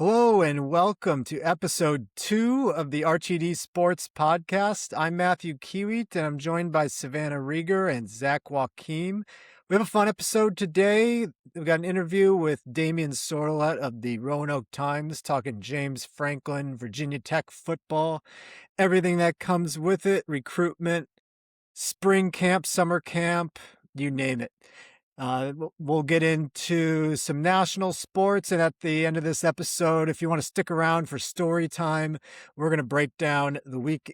Hello and welcome to episode 2 of the RTD Sports Podcast. I'm Matthew Kiewit and I'm joined by Savannah Rieger and Zach Joachim. We have a fun episode today. We've got an interview with Damien Sordelett of the Roanoke Times talking James Franklin, Virginia Tech football, everything that comes with it, recruitment, spring camp, summer camp, you name it. We'll get into some national sports, and at the end of this episode, if you want to stick around for story time, we're going to break down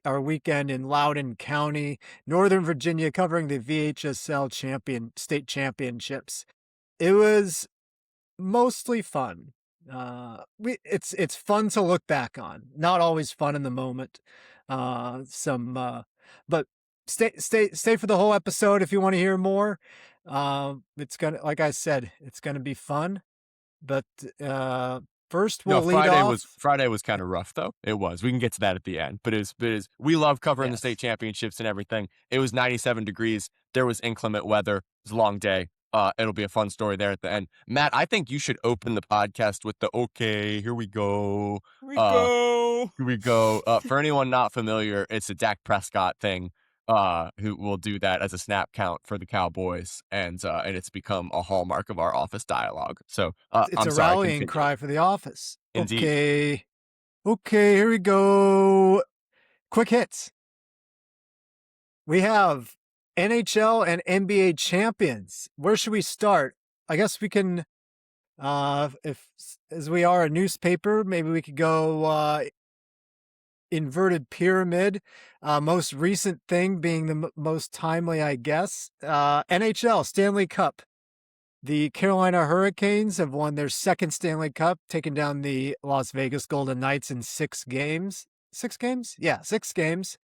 our weekend in Loudon County, Northern Virginia, covering the VHSL state championships. It was mostly fun. It's fun to look back on. Not always fun in the moment. But stay for the whole episode if you want to hear more. It's gonna, like I said, it's gonna be fun. But first we'll lead off. Friday was kind of rough though. It was. We can get to that at the end. But it is. We love covering the state championships and everything. It was 97 degrees. There was inclement weather. It was a long day. It'll be a fun story there at the end. Matt, I think you should open the podcast with the okay. Here we go. Here we go. For anyone not familiar, it's a Dak Prescott thing. Who will do that as a snap count for the Cowboys, and it's become a hallmark of our office dialogue. So it's a rallying cry for the office. Indeed. Okay, here we go. Quick hits. We have NHL and NBA champions. Where should we start? I guess we can, as we are a newspaper, maybe we could go inverted pyramid. Most recent thing being the most timely, I guess. NHL Stanley Cup. The Carolina Hurricanes have won their second Stanley Cup, taking down the Las Vegas Golden Knights in 6 games. 6 games? Yeah, 6 games.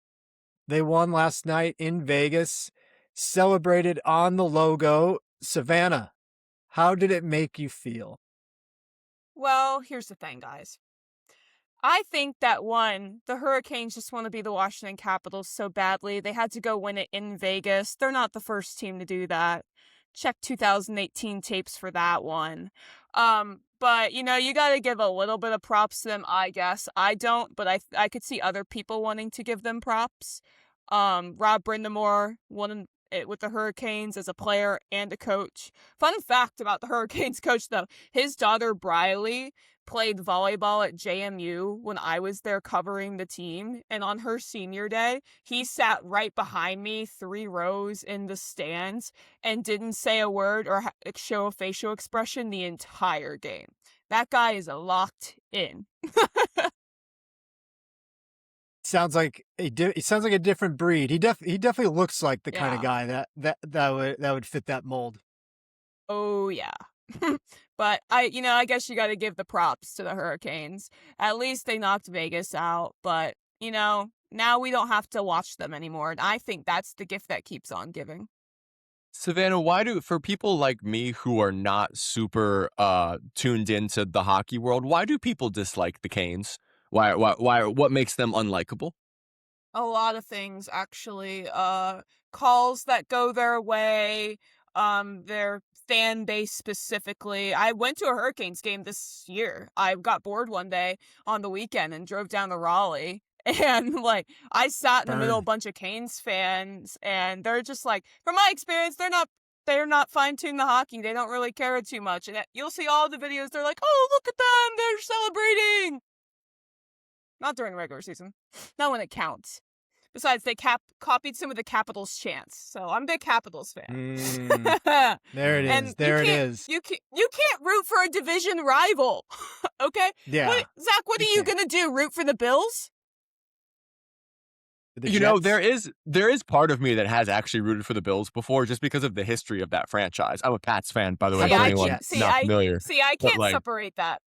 They won last night in Vegas, celebrated on the logo. Savannah, how did it make you feel? Well, here's the thing, guys. I think that the Hurricanes just want to be the Washington Capitals so badly. They had to go win it in Vegas. They're not the first team to do that. Check 2018 tapes for that one. But, you got to give a little bit of props to them, I guess. I don't, but I could see other people wanting to give them props. Rob Brindamore won it with the Hurricanes as a player and a coach. Fun fact about the Hurricanes coach, though, his daughter Briley played volleyball at JMU when I was there covering the team, and on her senior day, he sat right behind me 3 rows in the stands and didn't say a word or show a facial expression the entire game. That guy is locked in. Sounds like a different breed. He definitely looks like the kind of guy that would fit that mold. Oh yeah. But I guess you got to give the props to the Hurricanes. At least they knocked Vegas out, but now we don't have to watch them anymore. And I think that's the gift that keeps on giving. Savannah, for people like me who are not super tuned into the hockey world, why do people dislike the Canes? Why, what makes them unlikable? A lot of things, actually. Calls that go their way, their fan base specifically. I went to a Hurricanes game this year. I got bored one day on the weekend and drove down to Raleigh. And I sat in the middle of a bunch of Canes fans, and they're just from my experience, they're not fine-tuned the hockey. They don't really care too much. And you'll see all the videos. They're like, oh, look at them. They're celebrating. Not during the regular season. Not when it counts. Besides, they copied some of the Capitals chants. So I'm a big Capitals fan. There it is. And there it is. You can't root for a division rival. Okay? Yeah. Zach, what are you going to do? Root for the Bills? There is part of me that has actually rooted for the Bills before, just because of the history of that franchise. I'm a Pats fan, by the way, for anyone not familiar. I can't separate that.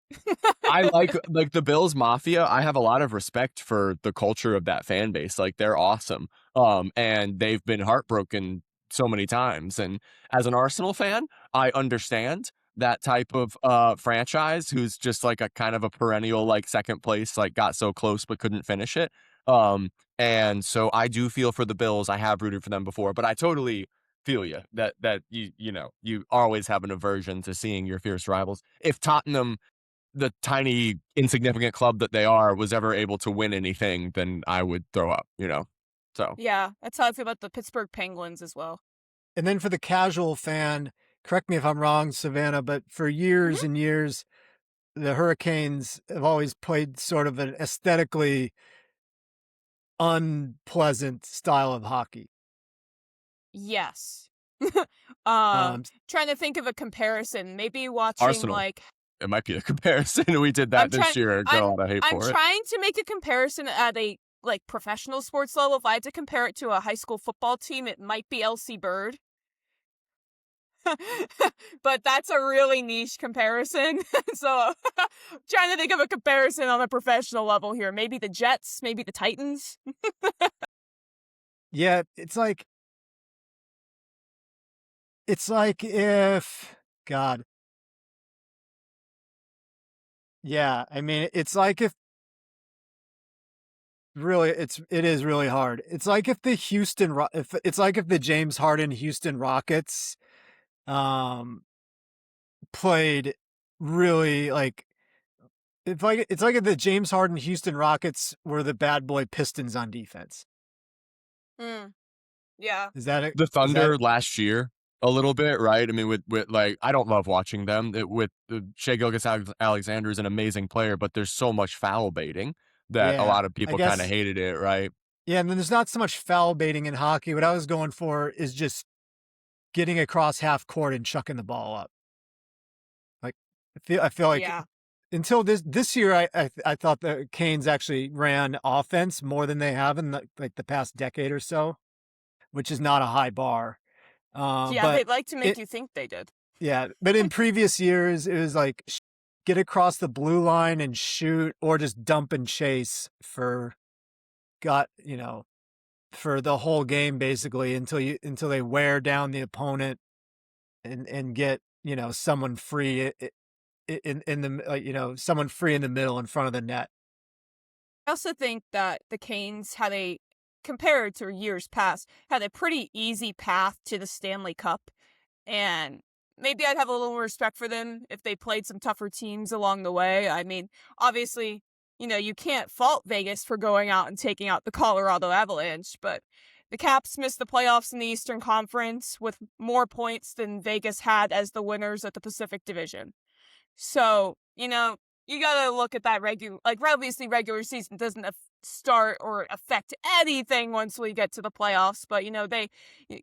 I like the Bills Mafia. I have a lot of respect for the culture of that fan base. They're awesome. And they've been heartbroken so many times. And as an Arsenal fan, I understand that type of franchise who's just a kind of a perennial second place, got so close but couldn't finish it. And so I do feel for the Bills. I have rooted for them before, but I totally feel you that you always have an aversion to seeing your fierce rivals. If Tottenham the tiny insignificant club that they are was ever able to win anything, then I would throw up, So Yeah, that's how I feel about the Pittsburgh Penguins as well. And then for the casual fan, correct me if I'm wrong, Savannah, but for years and years, the Hurricanes have always played sort of an aesthetically unpleasant style of hockey. Yes. Um, Trying to think of a comparison. Maybe watching Arsenal, it might be a comparison. We did that this year and got a lot of hate I'm for it. trying to make a comparison at a professional sports level. If I had to compare it to a high school football team, it might be LC Bird. But that's a really niche comparison. So trying to think of a comparison on a professional level here. Maybe the Jets, maybe the Titans. yeah, it's like if God. Yeah, I mean, it's like if really it is really hard. It's like if the if the James Harden Houston Rockets played really like it's like if the James Harden Houston Rockets were the bad boy Pistons on defense. Yeah. Is that the Thunder last year a little bit, right? I mean, with like, I don't love watching them. With Shai Gilgeous-Alexander is an amazing player, but there's so much foul baiting that a lot of people kind of hated it, right? Yeah, and then there's not so much foul baiting in hockey. What I was going for is just getting across half court and chucking the ball up. Like I feel like until this year, I thought the Canes actually ran offense more than they have in the past decade or so, which is not a high bar. Yeah, they'd like to make you think they did. Yeah, but in previous years, it was like get across the blue line and shoot, or just dump and chase for the whole game basically until they wear down the opponent and get someone free in the someone free in the middle in front of the net. I also think that the Canes compared to years past, had a pretty easy path to the Stanley Cup. And maybe I'd have a little more respect for them if they played some tougher teams along the way. I mean, obviously, you can't fault Vegas for going out and taking out the Colorado Avalanche, but the Caps missed the playoffs in the Eastern Conference with more points than Vegas had as the winners of the Pacific Division. So, you gotta look at that obviously regular season doesn't start or affect anything once we get to the playoffs, but they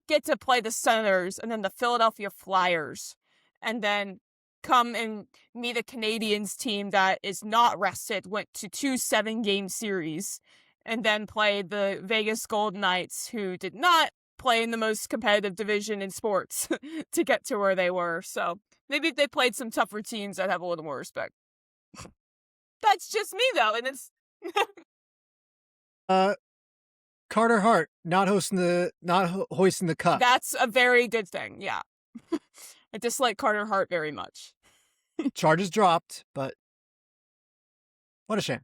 get to play the Senators and then the Philadelphia Flyers, and then come and meet a Canadiens team that is not rested, went to 2 7-game series, and then play the Vegas Golden Knights, who did not play in the most competitive division in sports to get to where they were. So maybe if they played some tougher teams, I'd have a little more respect. That's just me though, and it's Carter Hart not hoisting the cup. That's a very good thing. Yeah. I dislike Carter Hart very much. Charges dropped, but what a shame.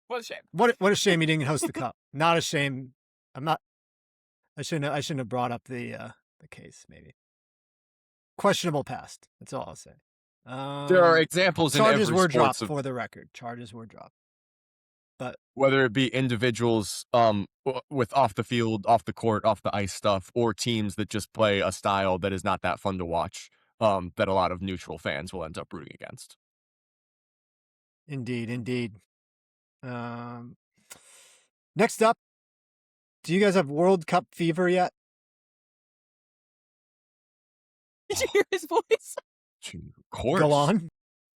What a shame. What a shame he didn't host the cup. Not a shame. I shouldn't have brought up the case, maybe. Questionable past. That's all I'll say. There are examples in every charges were dropped for the record. Charges were dropped. But whether it be individuals with off the field, off the court, off the ice stuff, or teams that just play a style that is not that fun to watch, that a lot of neutral fans will end up rooting against. Indeed. Next up, do you guys have World Cup fever yet? Did you hear his voice? Of course. Go on.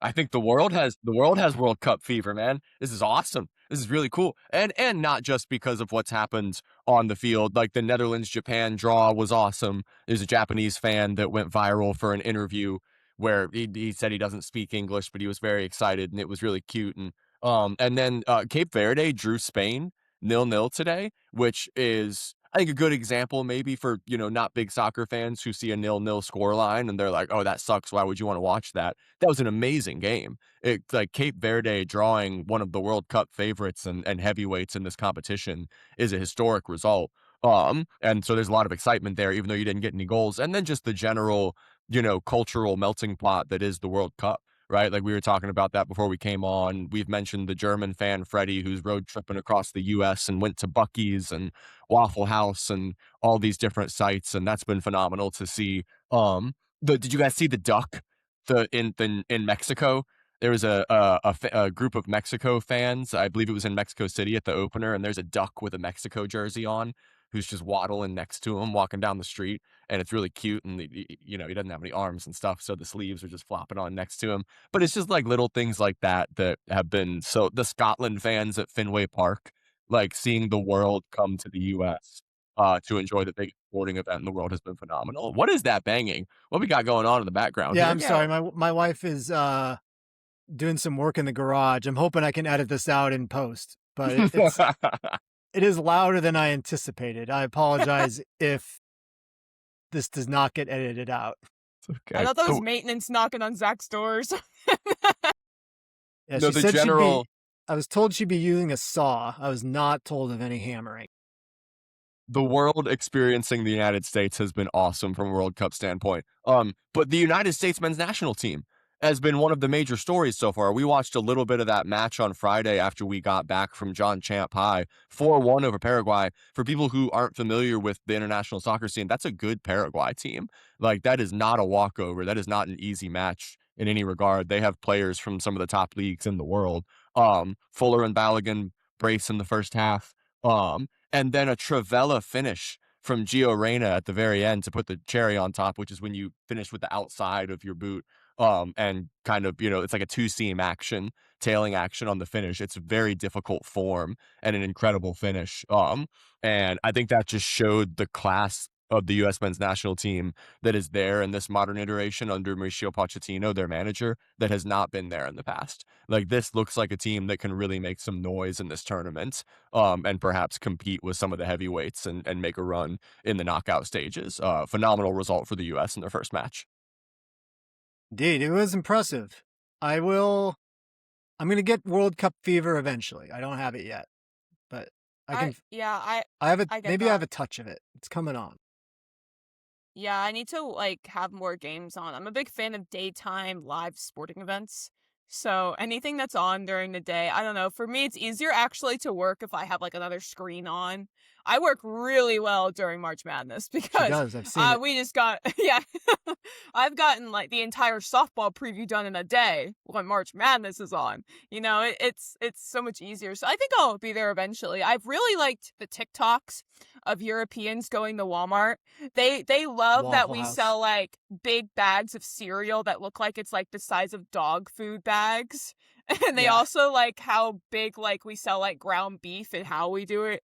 I think the world has World Cup fever, man. This is awesome. This is really cool. And not just because of what's happened on the field. Like the Netherlands-Japan draw was awesome. There's a Japanese fan that went viral for an interview where he said he doesn't speak English, but he was very excited and it was really cute. And then Cape Verde drew Spain 0-0 today, which is, I think, a good example maybe for, not big soccer fans who see a 0-0 scoreline and they're like, oh, that sucks. Why would you want to watch that? That was an amazing game. It's like Cape Verde drawing one of the World Cup favorites and heavyweights in this competition is a historic result. And so there's a lot of excitement there, even though you didn't get any goals. And then just the general, cultural melting pot that is the World Cup. right? Like we were talking about that before we came on. We've mentioned the German fan, Freddie, who's road tripping across the US and went to Buc-ee's and Waffle House and all these different sites. And that's been phenomenal to see. Did you guys see the duck in Mexico? There was a group of Mexico fans. I believe it was in Mexico City at the opener, and there's a duck with a Mexico jersey on who's just waddling next to him, walking down the street, and it's really cute. And he doesn't have any arms and stuff, so the sleeves are just flopping on next to him. But it's just like little things like that that have been so. The Scotland fans at Fenway Park, like seeing the world come to the U.S. To enjoy the biggest sporting event in the world has been phenomenal. What is that banging? What we got going on in the background? Yeah, here? I'm sorry. My wife is doing some work in the garage. I'm hoping I can edit this out in post, but it is louder than I anticipated. I apologize if this does not get edited out. Okay. I thought that was maintenance knocking on Zach's doors. Yeah, No, she the said general. I was told she'd be using a saw. I was not told of any hammering. The world experiencing the United States has been awesome from a World Cup standpoint. But the United States men's national team has been one of the major stories so far. We watched a little bit of that match on Friday after we got back from John Champ High, 4-1 over Paraguay. For people who aren't familiar with the international soccer scene, that's a good Paraguay team. Like, that is not a walkover. That is not an easy match in any regard. They have players from some of the top leagues in the world. Fuller and Balogun brace in the first half. And then a Travella finish from Gio Reyna at the very end to put the cherry on top, which is when you finish with the outside of your boot. And kind of, it's like a two-seam action, tailing action on the finish. It's very difficult form and an incredible finish. And I think that just showed the class of the U.S. men's national team that is there in this modern iteration under Mauricio Pochettino, their manager, that has not been there in the past. Like, this looks like a team that can really make some noise in this tournament, and perhaps compete with some of the heavyweights and make a run in the knockout stages. Phenomenal result for the U.S. in their first match. Indeed, it was impressive. I'm going to get World Cup fever eventually. I don't have it yet, but I have it. Maybe I have a touch of it. It's coming on. Yeah, I need to have more games on. I'm a big fan of daytime live sporting events. So anything that's on during the day, I don't know. For me, it's easier actually to work if I have another screen on. I work really well during March Madness She because does. I've seen it. we just got yeah. I've gotten the entire softball preview done in a day when March Madness is on. It's so much easier. So I think I'll be there eventually. I've really liked the TikToks of Europeans going to Walmart. They love that Waffle we House. sell big bags of cereal that look like it's the size of dog food bags. And they Yeah. also like how big we sell ground beef and how we do it.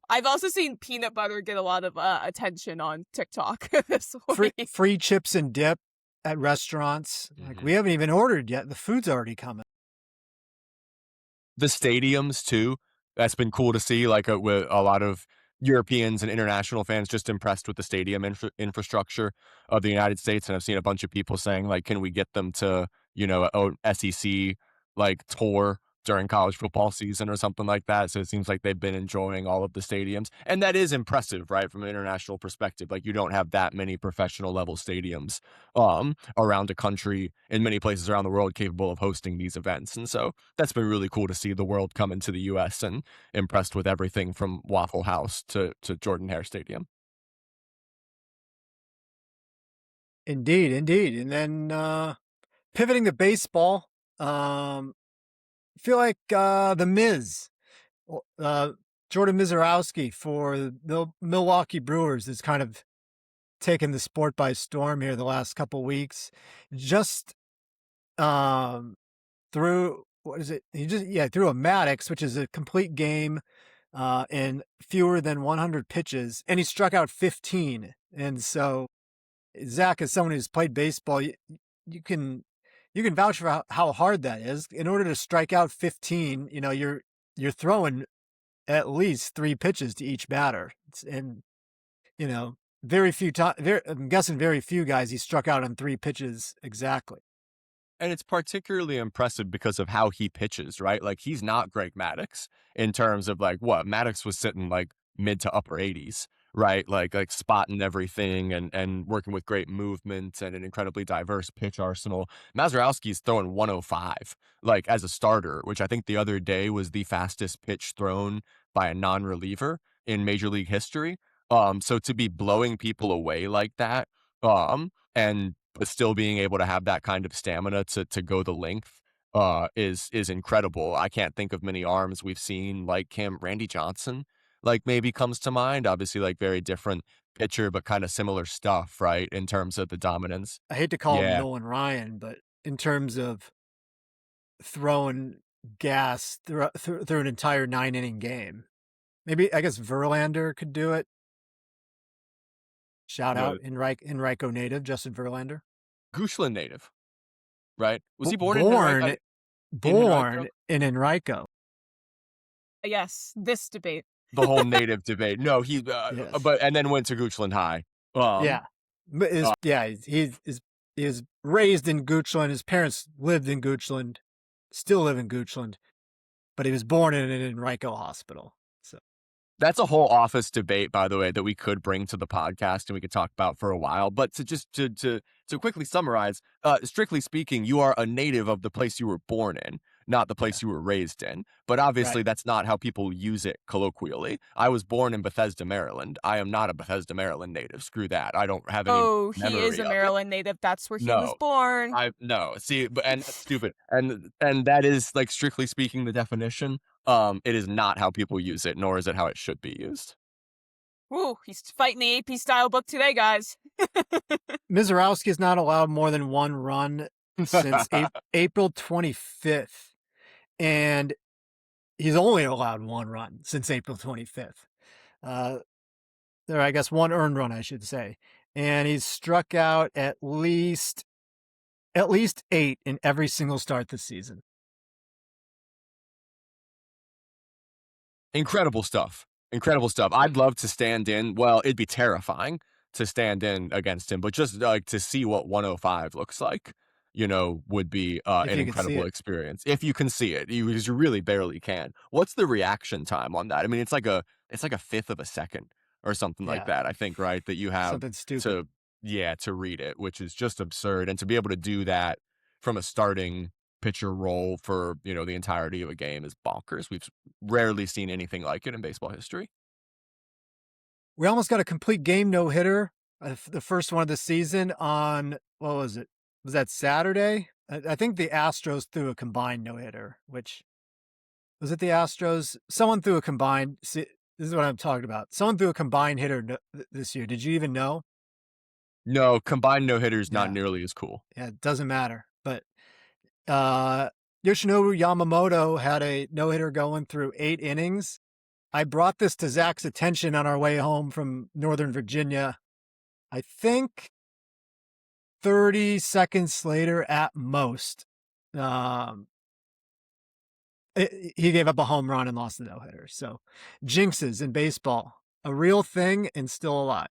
I've also seen peanut butter get a lot of attention on TikTok this week. Free chips and dip at restaurants. Mm-hmm. We haven't even ordered yet. The food's already coming. The stadiums too. That's been cool to see. With a lot of Europeans and international fans just impressed with the stadium infrastructure of the United States, and I've seen a bunch of people saying can we get them to a SEC tour during college football season or something like that. So it seems like they've been enjoying all of the stadiums, and that is impressive, right? From an international perspective, you don't have that many professional level stadiums around the country in many places around the world capable of hosting these events. And so that's been really cool to see the world come into the US and impressed with everything from Waffle House to Jordan-Hare Stadium. Indeed. And then pivoting to baseball, feel like the Miz, Jordan Mizorowski for the Milwaukee Brewers is kind of taken the sport by storm here the last couple weeks. Just threw what is it? He threw a Maddox, which is a complete game in fewer than 100 pitches, and he struck out 15. And so, Zach, as someone who's played baseball, you can vouch for how hard that is. In order to strike out 15, you're throwing at least 3 pitches to each batter. And, very few times, I'm guessing very few guys he struck out on 3 pitches exactly. And it's particularly impressive because of how he pitches, right? He's not Greg Maddux in terms of what Maddux was sitting mid to upper 80s, right? Like spotting everything and working with great movement and an incredibly diverse pitch arsenal. Mazeroski's throwing 105 like as a starter, which I think the other day was the fastest pitch thrown by a non-reliever in Major League history. So to be blowing people away like that, and but still being able to have that kind of stamina to go the length, is incredible. I can't think of many arms we've seen like him. Randy Johnson, like maybe comes to mind. Obviously, like very different pitcher, but kind of similar stuff, right? In terms of the dominance. I hate to call him Yeah, Nolan Ryan, but in terms of throwing gas through an entire 9-inning game, maybe I guess Verlander could do it. Shout out Enrico native Justin Verlander. Goochland native, right? Was he Born in Henrico? in Enrico. Yes, this debate. The whole native debate. No, he, Yes. but and then went to Goochland High. Yeah, but he is raised in Goochland. His parents lived in Goochland, still live in Goochland, but he was born in an Enrico hospital. So That's a whole office debate, by the way, that we could bring to the podcast and we could talk about for a while. But to quickly summarize, strictly speaking, you are a native of the place you were born in, not the place you were raised in. But obviously, that's not how people use it colloquially. I was born in Bethesda, Maryland. I am not a Bethesda, Maryland native. Screw that. I don't have any. Oh, he memory is a of it. Maryland native. That's where he was born. No. See, and that's stupid. And that is, like, strictly speaking, the definition. It is not how people use it, nor is it how it should be used. Ooh, he's fighting the AP style book today, guys. Mazeroski is not allowed more than one run since April 25th, and he's only allowed one run since April 25th. There, I guess, one earned run, I should say, and he's struck out at least 8 in every single start this season. Incredible stuff. I'd love to stand in. Well, it'd be terrifying to stand in against him, but just like to see what 105 looks like, would be an incredible experience. If you can see it, because you really barely can. What's the reaction time on that? I mean, it's like a fifth of a second or something like that, I think, right? That you have something stupid to read it, which is just absurd. And to be able to do that from a starting pitcher role for, the entirety of a game is bonkers. We've rarely seen anything like it in baseball history. We almost got a complete game no-hitter, the first one of the season on, what was it? Was that Saturday? I think the Astros threw a combined no-hitter, which, was it the Astros? Someone threw a combined, this is what I'm talking about. Someone threw a combined hitter this year. Did you even know? No, combined no-hitters not nearly as cool. Yeah, it doesn't matter. But Yoshinobu Yamamoto had a no-hitter going through 8 innings. I brought this to Zach's attention on our way home from Northern Virginia. I think 30 seconds later at most, he gave up a home run and lost the no-hitter. So jinxes in baseball, a real thing and still a lot.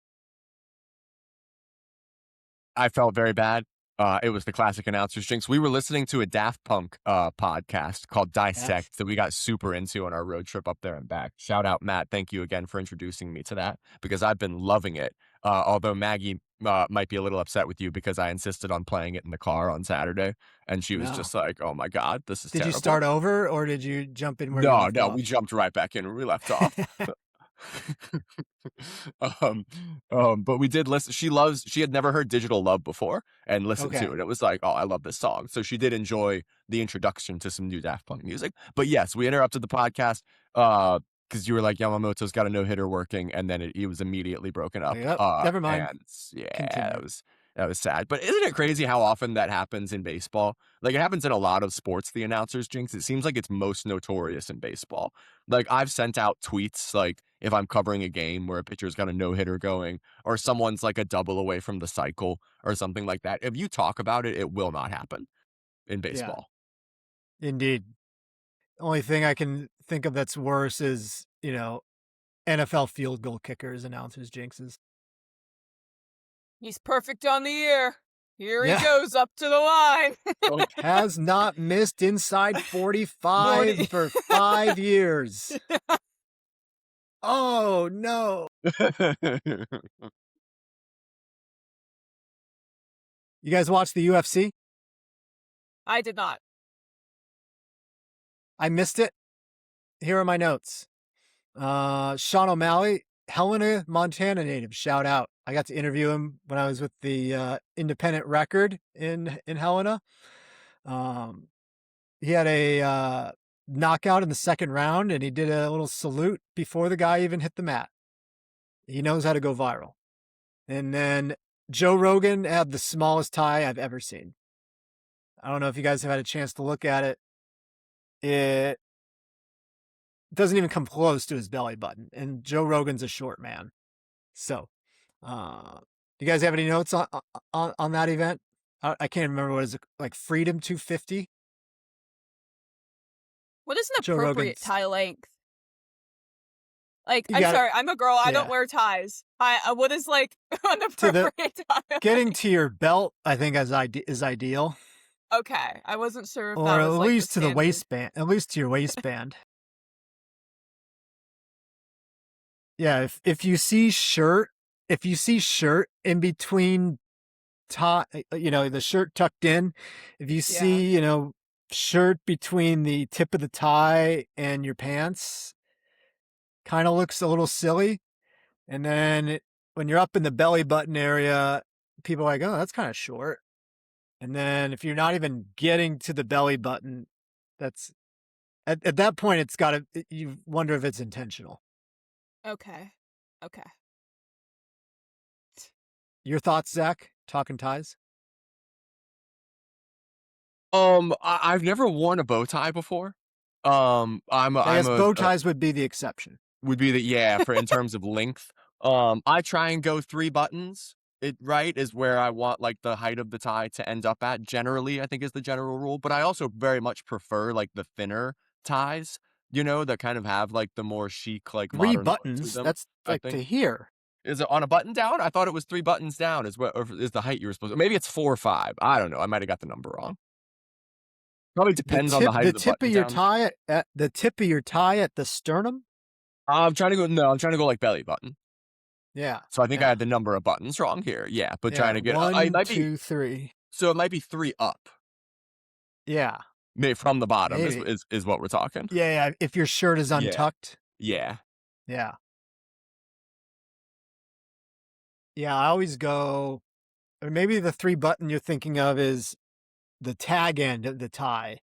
I felt very bad. It was the classic announcer's jinx. We were listening to a Daft Punk podcast called Dissect that we got super into on our road trip up there and back. Shout out, Matt. Thank you again for introducing me to that because I've been loving it. Although Maggie might be a little upset with you because I insisted on playing it in the car on Saturday. And she was just like, oh my God, this is terrible. Did you start over or did you jump in where you left off? We jumped right back in where we left off. But we did listen. She had never heard Digital Love before and listened to it. It was like, oh, I love this song. So she did enjoy the introduction to some new Daft Punk music. But yes, we interrupted the podcast because you were like, Yamamoto's got a no-hitter working, and then he was immediately broken up. Never mind. And that was sad. But isn't it crazy how often that happens in baseball? Like, it happens in a lot of sports, the announcer's jinx. It seems like it's most notorious in baseball. Like, I've sent out tweets, like, if I'm covering a game where a pitcher's got a no-hitter going, or someone's, like, a double away from the cycle, or something like that. If you talk about it, it will not happen in baseball. Yeah. Indeed. The only thing I can think of that's worse is, NFL field goal kickers, announcers' jinxes. He's perfect on the ear. Here he goes up to the line. Has not missed inside 45 for 5 years. Oh, no. You guys watch the UFC? I did not. I missed it. Here are my notes. Sean O'Malley, Helena, Montana native. Shout out. I got to interview him when I was with the Independent Record in Helena. He had a knockout in the second round, and he did a little salute before the guy even hit the mat. He knows how to go viral. And then Joe Rogan had the smallest tie I've ever seen. I don't know if you guys have had a chance to look at it. It doesn't even come close to his belly button. And Joe Rogan's a short man. So, you guys have any notes on that event? I can't remember what is it, like Freedom 250? What is an Joe appropriate Rogan's. tie length? Like, You I'm gotta- sorry, I'm a girl. I don't yeah. wear ties. What is like an appropriate tie? Getting to your belt, I think, is ideal. Okay, I wasn't sure if Or that at was like least to the standard. waistband. At least to your waistband. Yeah, if you see shirt in between tie, the shirt tucked in, if you see, shirt between the tip of the tie and your pants, kind of looks a little silly. And then when you're up in the belly button area, people are like, oh, that's kind of short. And then if you're not even getting to the belly button, that's at that point, you wonder if it's intentional. Okay. Your thoughts, Zach? Talking ties? I've never worn a bow tie before. I guess bow ties would be the exception. Would be for in terms of length. I try and go 3 buttons. Is where I want like the height of the tie to end up at. Generally, I think is the general rule. But I also very much prefer like the thinner ties. That kind of have like the more chic, like 3 modern look to buttons. them, That's I like to think. here. Is it on a button down? I thought it was 3 buttons down. Is the height you were supposed to? Maybe it's 4 or 5. I don't know. I might have got the number wrong. Probably depends on the height of the button down. The tip of your tie at the sternum. I'm trying to go like belly button. Yeah. So I think I had the number of buttons wrong here. Yeah, but trying to get 1, 2, 3. So it might be 3 up. Yeah. Maybe from the bottom Maybe. is what we're talking. Yeah. If your shirt is untucked. Yeah. Yeah. Yeah. I always go, or maybe the 3 button you're thinking of is the tag end of the tie.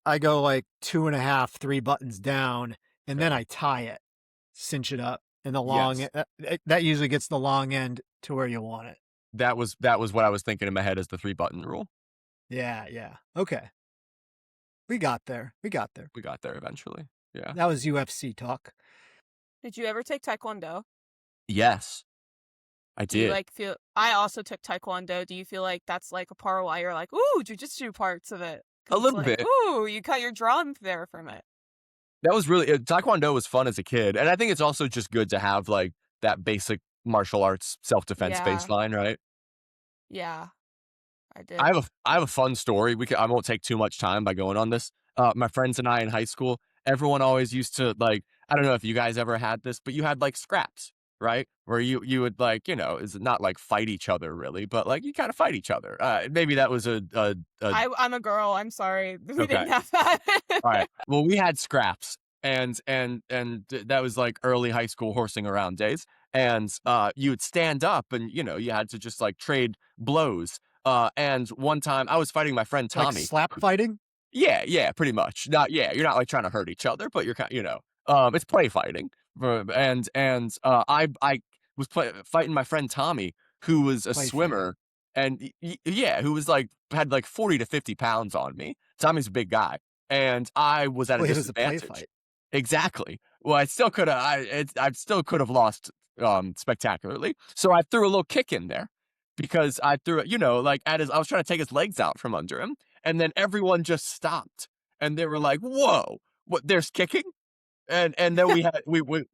I go like 2.5, 3 buttons down, and then I tie it, cinch it up, and the long that usually gets the long end to where you want it. That was what I was thinking in my head as the 3 button rule. Yeah. Okay. We got there. We got there eventually. Yeah. That was UFC talk. Did you ever take Taekwondo? Yes. I Do you did. I also took Taekwondo. Do you feel like that's like a part why you're like, ooh, jujitsu parts of it? A little bit. Ooh, you cut your draw there from it. That was really Taekwondo was fun as a kid, and I think it's also just good to have like that basic martial arts self-defense baseline, right? Yeah, I did. I have a fun story. I won't take too much time by going on this. My friends and I in high school, everyone always used to like. I don't know if you guys ever had this, but you had like scraps, right? Where you would like, is not like fight each other really, but like you kind of fight each other. Maybe that was I'm a girl. I'm sorry. We Okay. didn't have that. All right. Well, we had scraps, and that was like early high school horsing around days. And you would stand up, and you had to just like trade blows. And one time I was fighting my friend Tommy. Like slap fighting? Yeah, pretty much. You're not like trying to hurt each other, but you're kind, it's play fighting. And I was fighting my friend Tommy, who was a Play swimmer, and who was like had like 40 to 50 pounds on me. Tommy's a big guy, and I was at a Well, it was a play disadvantage. fight. Exactly. Well, I still could have. I still could have lost spectacularly. So I threw a little kick in there because I threw it. Like I was trying to take his legs out from under him, and then everyone just stopped, and they were like, "Whoa, what? There's kicking." And then we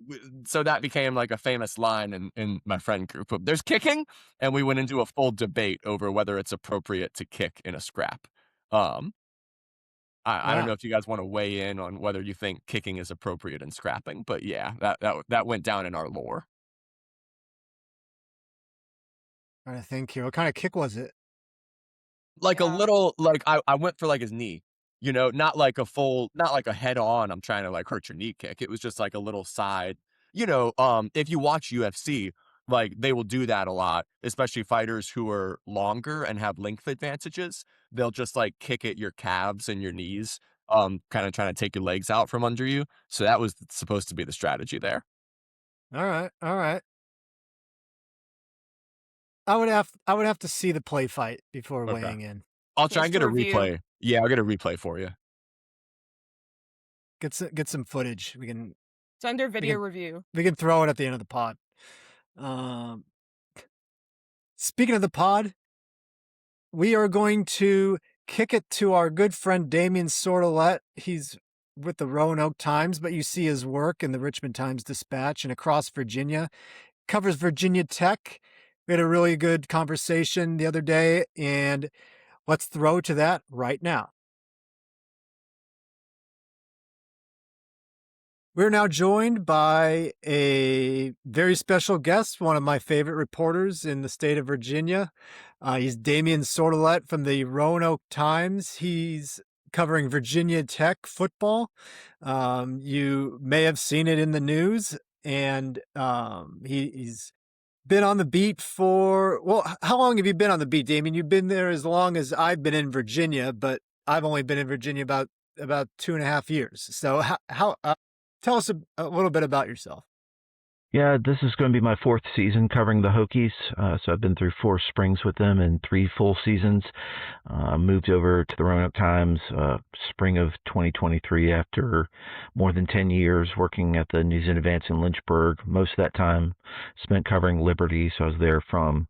so that became like a famous line in my friend group. There's kicking, and we went into a full debate over whether it's appropriate to kick in a scrap. I don't know if you guys want to weigh in on whether you think kicking is appropriate in scrapping, but yeah, that went down in our lore. Trying to think here. What kind of kick was it? Like a Yeah. little, like I went for like his knee, not like a full, not like a head on. I'm trying to like hurt your knee kick. It was just like a little side. If you watch UFC, like they will do that a lot, especially fighters who are longer and have length advantages. They'll just like kick at your calves and your knees, kind of trying to take your legs out from under you. So that was supposed to be the strategy there. All right. All right. I would have to see the play fight before Okay. weighing in. I'll try Just and to get a review. replay. Yeah, I'll get a replay for you. Get some footage. We can It's under video can- review. throw it at the end of the pod. Um, Speaking of the pod, we are going to kick it to our good friend Damien Sordelett. He's with the Roanoke Times, but you see his work in the Richmond Times-Dispatch and across Virginia. Covers Virginia Tech. We had a really good conversation the other day, and let's throw to that right now. We're now joined by a very special guest, one of my favorite reporters in the state of Virginia. He's Damien Sordelett from the Roanoke Times. He's covering Virginia Tech football. You may have seen it in the news, and he's been on the beat for, well, how long have you been on the beat, Damien? You've been there as long as I've been in Virginia, but I've only been in Virginia about 2.5 years. So how tell us a little bit about yourself. Yeah, this is going to be my fourth season covering the Hokies. So I've been through 4 springs with them and 3 full seasons. Moved over to the Roanoke Times spring of 2023 after more than 10 years working at the News in Advance in Lynchburg. Most of that time spent covering Liberty. So I was there from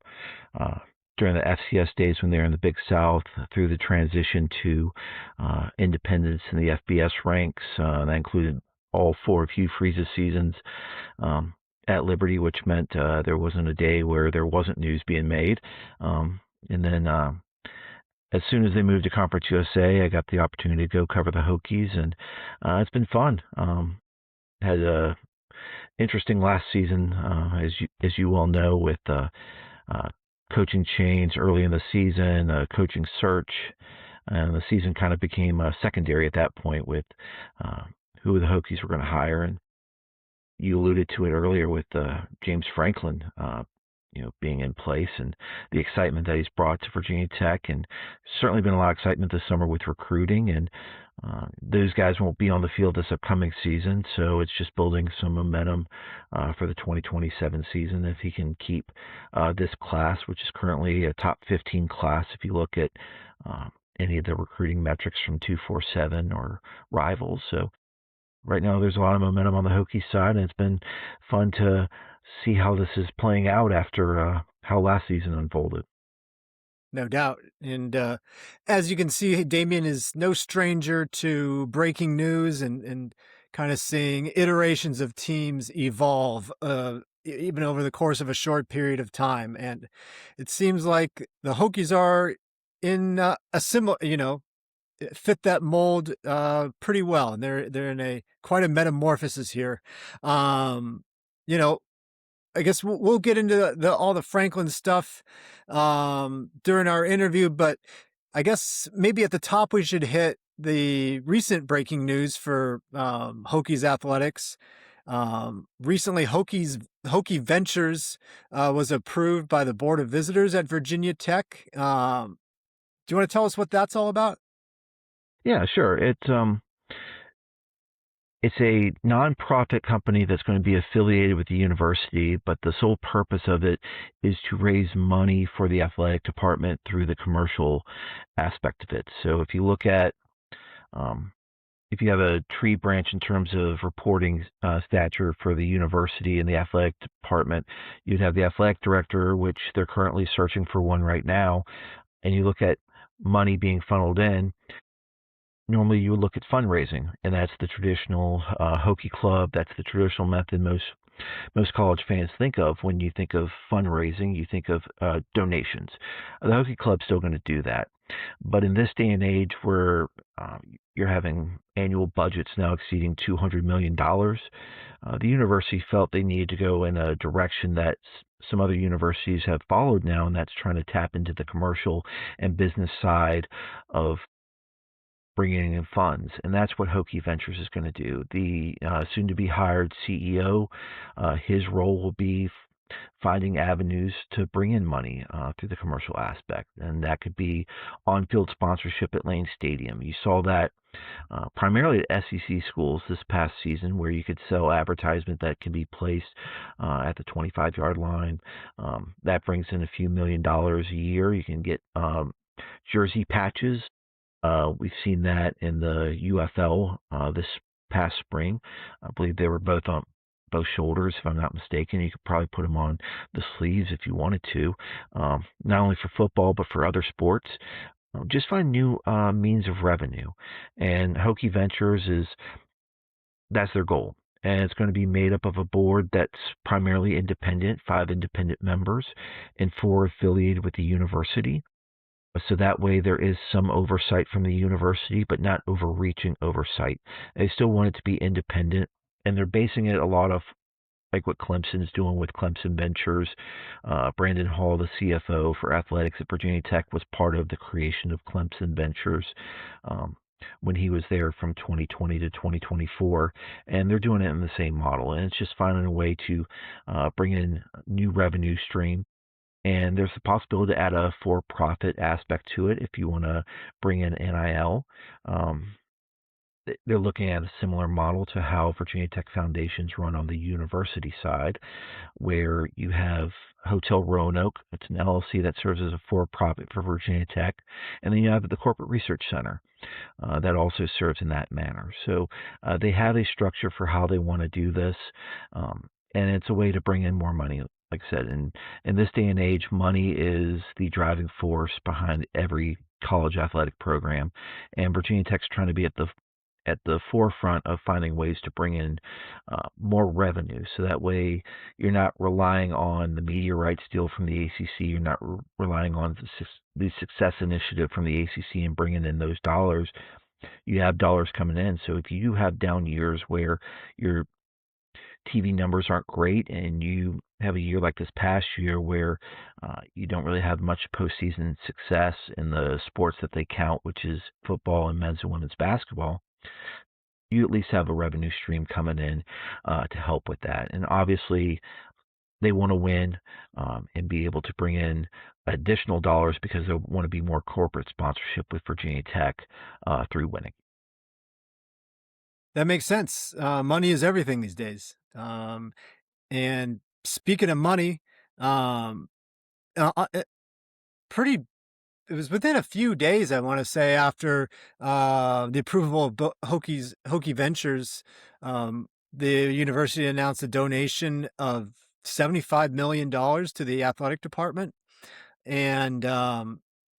during the FCS days when they were in the Big South through the transition to independence in the FBS ranks. That included all 4 of Hugh Freeze's seasons at Liberty, which meant there wasn't a day where there wasn't news being made. And then as soon as they moved to Conference USA, I got the opportunity to go cover the Hokies, and it's been fun. Had a interesting last season, as you well know, with coaching change early in the season, coaching search, and the season kind of became secondary at that point with who the Hokies were going to hire. And you alluded to it earlier with James Franklin, being in place and the excitement that he's brought to Virginia Tech. And certainly been a lot of excitement this summer with recruiting. And those guys won't be on the field this upcoming season, so it's just building some momentum for the 2027 season. If he can keep this class, which is currently a top 15 class, if you look at any of the recruiting metrics from 247 or rivals. So right now, there's a lot of momentum on the Hokies side, and it's been fun to see how this is playing out after how last season unfolded. No doubt. And as you can see, Damien is no stranger to breaking news and kind of seeing iterations of teams evolve, even over the course of a short period of time. And it seems like the Hokies are in a similar, fit that mold pretty well, and they're in quite a metamorphosis here. I guess we'll get into all the Franklin stuff during our interview, but I guess maybe at the top we should hit the recent breaking news for Hokies athletics. Recently, Hokie Ventures was approved by the Board of Visitors at Virginia Tech. Do you want to tell us what that's all about? Yeah, sure. It's a nonprofit company that's going to be affiliated with the university, but the sole purpose of it is to raise money for the athletic department through the commercial aspect of it. So if you look at, if you have a tree branch in terms of reporting stature for the university and the athletic department, you'd have the athletic director, which they're currently searching for one right now, and you look at money being funneled in. Normally you would look at fundraising, and that's the traditional Hokie Club. That's the traditional method most college fans think of. When you think of fundraising, you think of donations. The Hokie Club's still going to do that. But in this day and age where you're having annual budgets now exceeding $200 million, The university felt they needed to go in a direction that some other universities have followed now, and that's trying to tap into the commercial and business side of bringing in funds, and that's what Hokie Ventures is going to do. The soon-to-be hired CEO, his role will be finding avenues to bring in money through the commercial aspect, and that could be on-field sponsorship at Lane Stadium. You saw that primarily at SEC schools this past season, where you could sell advertisement that can be placed at the 25-yard line. That brings in a few $1,000,000 a year. You can get jersey patches. We've seen that in the UFL this past spring. I believe they were both on both shoulders, if I'm not mistaken. You could probably put them on the sleeves if you wanted to, not only for football but for other sports. Just find new means of revenue, and Hokie Ventures that's their goal. And it's going to be made up of a board that's primarily independent, 5 independent members, and 4 affiliated with the university. So that way there is some oversight from the university, but not overreaching oversight. They still want it to be independent, and they're basing it a lot of like what Clemson's doing with Clemson Ventures. Brandon Hall, the CFO for athletics at Virginia Tech, was part of the creation of Clemson Ventures when he was there from 2020 to 2024, and they're doing it in the same model. And it's just finding a way to bring in new revenue stream. And there's the possibility to add a for-profit aspect to it if you want to bring in NIL. They're looking at a similar model to how Virginia Tech Foundations run on the university side, where you have Hotel Roanoke. It's an LLC that serves as a for-profit for Virginia Tech. And then you have the Corporate Research Center that also serves in that manner. So they have a structure for how they want to do this, and it's a way to bring in more money. Like I said, in this day and age, money is the driving force behind every college athletic program, and Virginia Tech's trying to be at the forefront of finding ways to bring in more revenue. So that way you're not relying on the media rights deal from the ACC. You're not relying on the success initiative from the ACC and bringing in those dollars. You have dollars coming in. So if you have down years where your TV numbers aren't great, and you have a year like this past year where you don't really have much postseason success in the sports that they count, which is football and men's and women's basketball, you at least have a revenue stream coming in to help with that. And obviously, they want to win and be able to bring in additional dollars because they want to be more corporate sponsorship with Virginia Tech through winning. That makes sense. Money is everything these days. And speaking of money, it was within a few days, I want to say, after the approval of Hokie Ventures, the university announced a donation of $75 million to the athletic department, and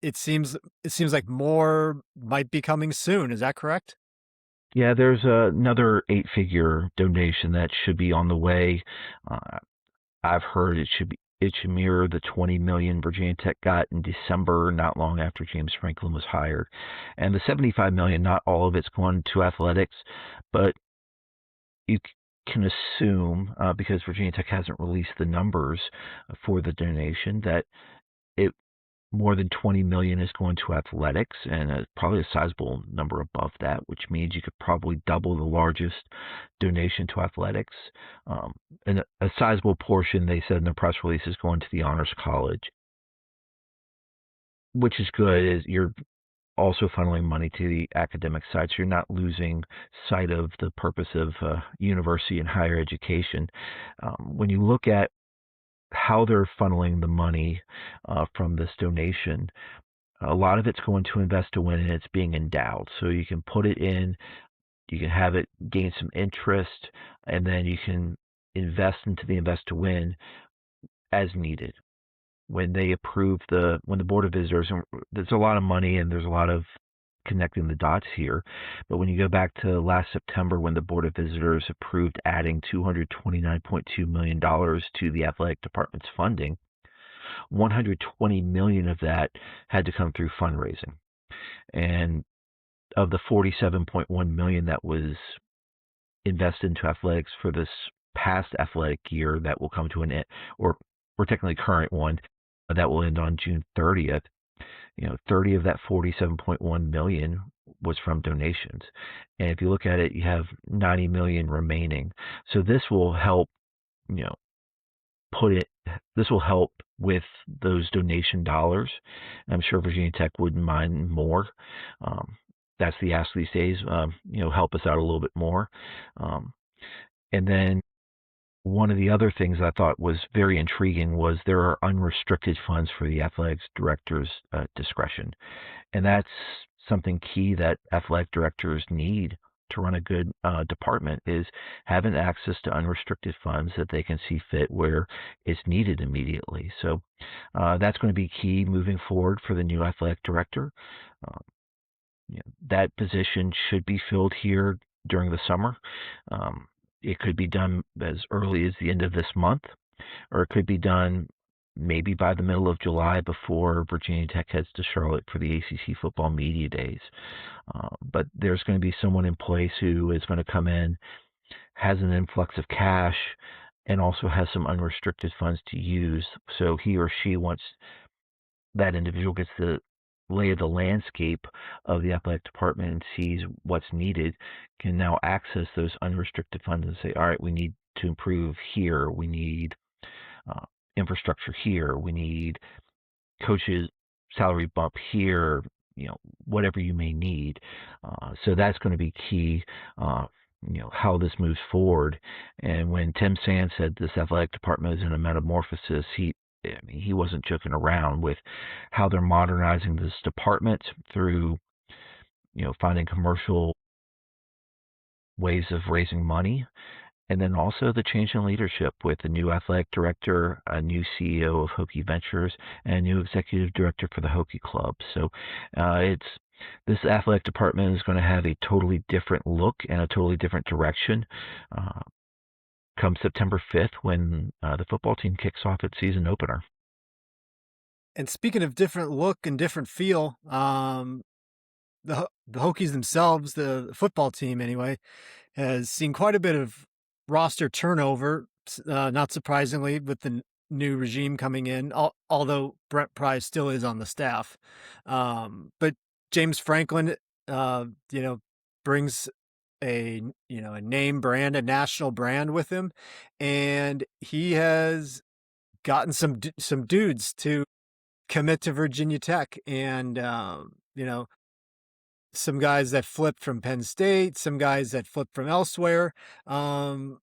it seems like more might be coming soon. Is that correct? Yeah, there's another 8-figure donation that should be on the way. I've heard it should mirror the $20 million Virginia Tech got in December, not long after James Franklin was hired. And the $75 million, not all of it's going to athletics, but you can assume, because Virginia Tech hasn't released the numbers for the donation, that more than $20 million is going to athletics, and probably a sizable number above that, which means you could probably double the largest donation to athletics. And a sizable portion, they said in the press release, is going to the Honors College, which is good. Is you're also funneling money to the academic side, so you're not losing sight of the purpose of university and higher education. When you look at how they're funneling the money from this donation, a lot of it's going to Invest to Win, and it's being endowed. So you can put it in, you can have it gain some interest, and then you can invest into the Invest to Win as needed. When they approve when the Board of Visitors, and there's a lot of money and there's a lot of connecting the dots here, but when you go back to last September, when the Board of Visitors approved adding $229.2 million to the athletic department's funding, $120 million of that had to come through fundraising. And of the $47.1 million that was invest into athletics for this past athletic year that will come to an end, or technically current one that will end on June 30th. 30 of that 47.1 million was from donations. And if you look at it, you have 90 million remaining. So this will help, this will help with those donation dollars. I'm sure Virginia Tech wouldn't mind more. That's the ask these days. Help us out a little bit more. And then one of the other things I thought was very intriguing was there are unrestricted funds for the athletics director's discretion. And that's something key that athletic directors need to run a good department, is having access to unrestricted funds that they can see fit where it's needed immediately. So that's going to be key moving forward for the new athletic director. That position should be filled here during the summer. It could be done as early as the end of this month, or it could be done maybe by the middle of July before Virginia Tech heads to Charlotte for the ACC football media days. But there's going to be someone in place who is going to come in, has an influx of cash, and also has some unrestricted funds to use. So he or she, once that individual gets the lay of the landscape of the athletic department and sees what's needed, can now access those unrestricted funds and say, all right, we need to improve here. We need infrastructure here. We need coaches salary bump here, whatever you may need. So that's going to be key, how this moves forward. And when Tim Sands said this athletic department is in a metamorphosis, he wasn't joking around with how they're modernizing this department through, finding commercial ways of raising money, and then also the change in leadership with a new athletic director, a new CEO of Hokie Ventures, and a new executive director for the Hokie Club. So this athletic department is going to have a totally different look and a totally different direction come September 5th when the football team kicks off its season opener. And speaking of different look and different feel, the Hokies themselves, the football team anyway, has seen quite a bit of roster turnover, not surprisingly, with the new regime coming in, although Brent Pry still is on the staff. But James Franklin, brings a name brand, a national brand with him, and he has gotten some dudes to commit to Virginia Tech, and some guys that flipped from Penn State, some guys that flipped from elsewhere. Talk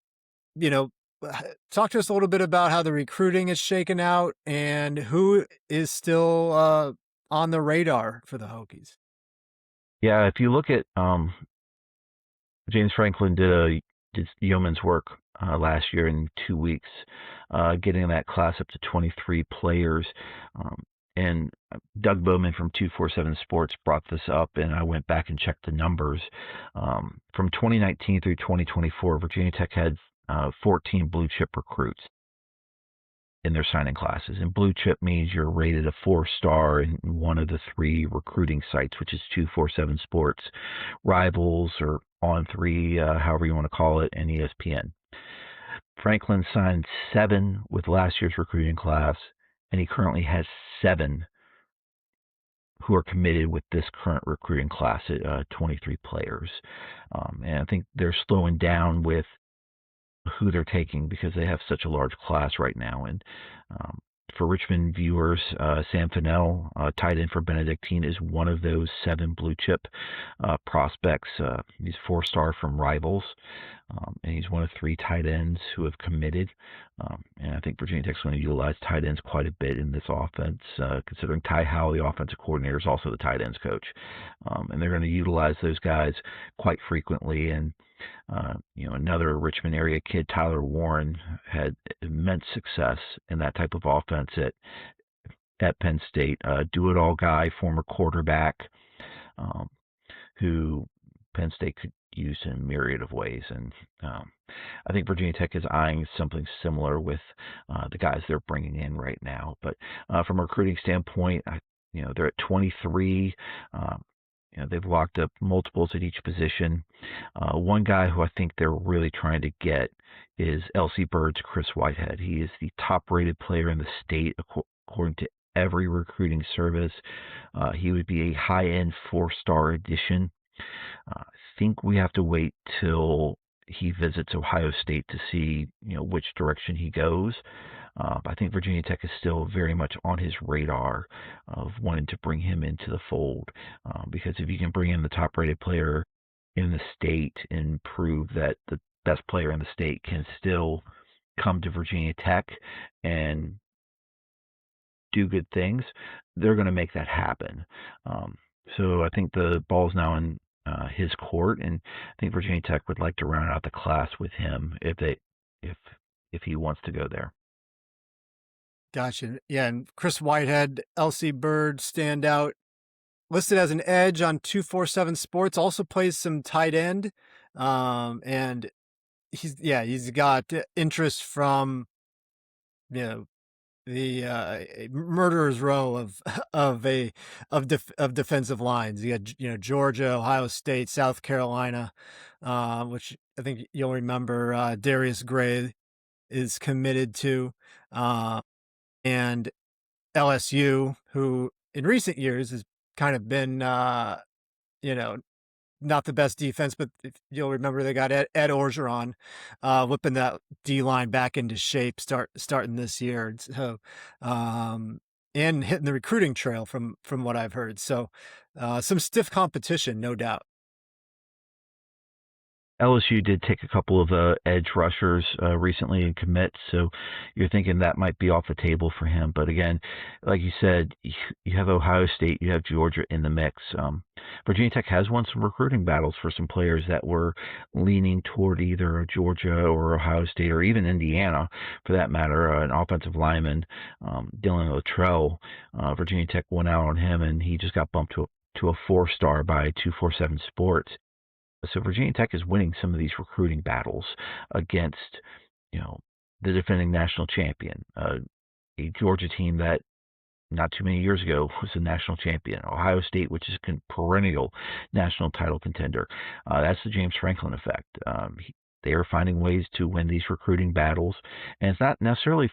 to us a little bit about how the recruiting is shaken out and who is still on the radar for the Hokies. Yeah, if you look at James Franklin did yeoman's work last year in 2 weeks, getting that class up to 23 players. And Doug Bowman from 247 Sports brought this up, and I went back and checked the numbers. From 2019 through 2024, Virginia Tech had 14 blue chip recruits in their signing classes. And blue chip means you're rated a 4-star in one of the 3 recruiting sites, which is 247 Sports, Rivals, or On3, however you want to call it, and ESPN. Franklin signed 7 with last year's recruiting class, and he currently has 7 who are committed with this current recruiting class at 23 players. And I think they're slowing down with who they're taking because they have such a large class right now. And for Richmond viewers, Sam Fennell, tight end for Benedictine, is one of those 7 blue chip prospects. He's 4-star from Rivals, and he's one of 3 tight ends who have committed. And I think Virginia Tech's going to utilize tight ends quite a bit in this offense, considering Ty Howell, the offensive coordinator, is also the tight ends coach. And they're going to utilize those guys quite frequently. And another Richmond area kid, Tyler Warren, had immense success in that type of offense at Penn State. Do-it-all guy, former quarterback, who Penn State could use in a myriad of ways. And I think Virginia Tech is eyeing something similar with the guys they're bringing in right now. But from a recruiting standpoint, they're at 23. they've locked up multiples at each position. One guy who I think they're really trying to get is LC Bird's Chris Whitehead. He is the top-rated player in the state according to every recruiting service. He would be a high-end 4-star addition. I think we have to wait till he visits Ohio State to see, which direction he goes. But I think Virginia Tech is still very much on his radar of wanting to bring him into the fold. Because if you can bring in the top-rated player in the state and prove that the best player in the state can still come to Virginia Tech and do good things, they're going to make that happen. So I think the ball's now in his court, and I think Virginia Tech would like to round out the class with him if he wants to go there. Gotcha. Yeah, and Chris Whitehead, LC Bird standout, listed as an edge on 247 Sports, also plays some tight end. And he's got interest from, the murderer's row of defensive lines. You got Georgia, Ohio State, South Carolina, which I think you'll remember Darius Gray is committed to, and LSU, who in recent years has kind of been not the best defense, but if you'll remember they got Ed Orgeron whipping that D-line back into shape starting this year. So, and hitting the recruiting trail from what I've heard. So some stiff competition, no doubt. LSU did take a couple of edge rushers recently and commits, so you're thinking that might be off the table for him. But again, like you said, you have Ohio State, you have Georgia in the mix. Virginia Tech has won some recruiting battles for some players that were leaning toward either Georgia or Ohio State or even Indiana, for that matter. An offensive lineman, Dylan Luttrell, Virginia Tech went out on him, and he just got bumped to a 4-star by 247 Sports. So Virginia Tech is winning some of these recruiting battles against, the defending national champion, a Georgia team that not too many years ago was a national champion. Ohio State, which is a perennial national title contender. That's the James Franklin effect. They are finding ways to win these recruiting battles, and it's not necessarily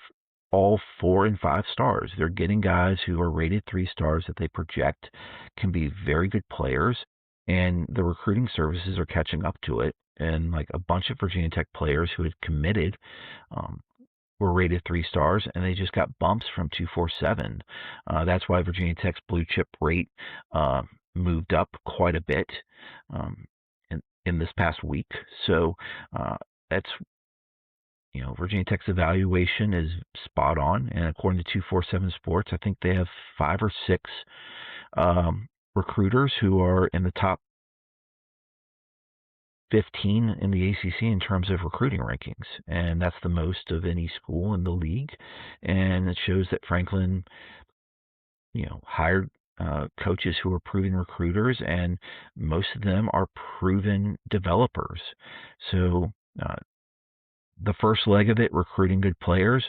all 4 and 5 stars. They're getting guys who are rated 3 stars that they project can be very good players. And the recruiting services are catching up to it. And like a bunch of Virginia Tech players who had committed were rated 3 stars, and they just got bumps from 247. That's why Virginia Tech's blue chip rate moved up quite a bit in this past week. So that's, Virginia Tech's evaluation is spot on. And according to 247 Sports, I think they have 5 or 6 recruiters who are in the top 15 in the ACC in terms of recruiting rankings, and that's the most of any school in the league. And it shows that Franklin, hired coaches who are proven recruiters, and most of them are proven developers. So the first leg of it, recruiting good players,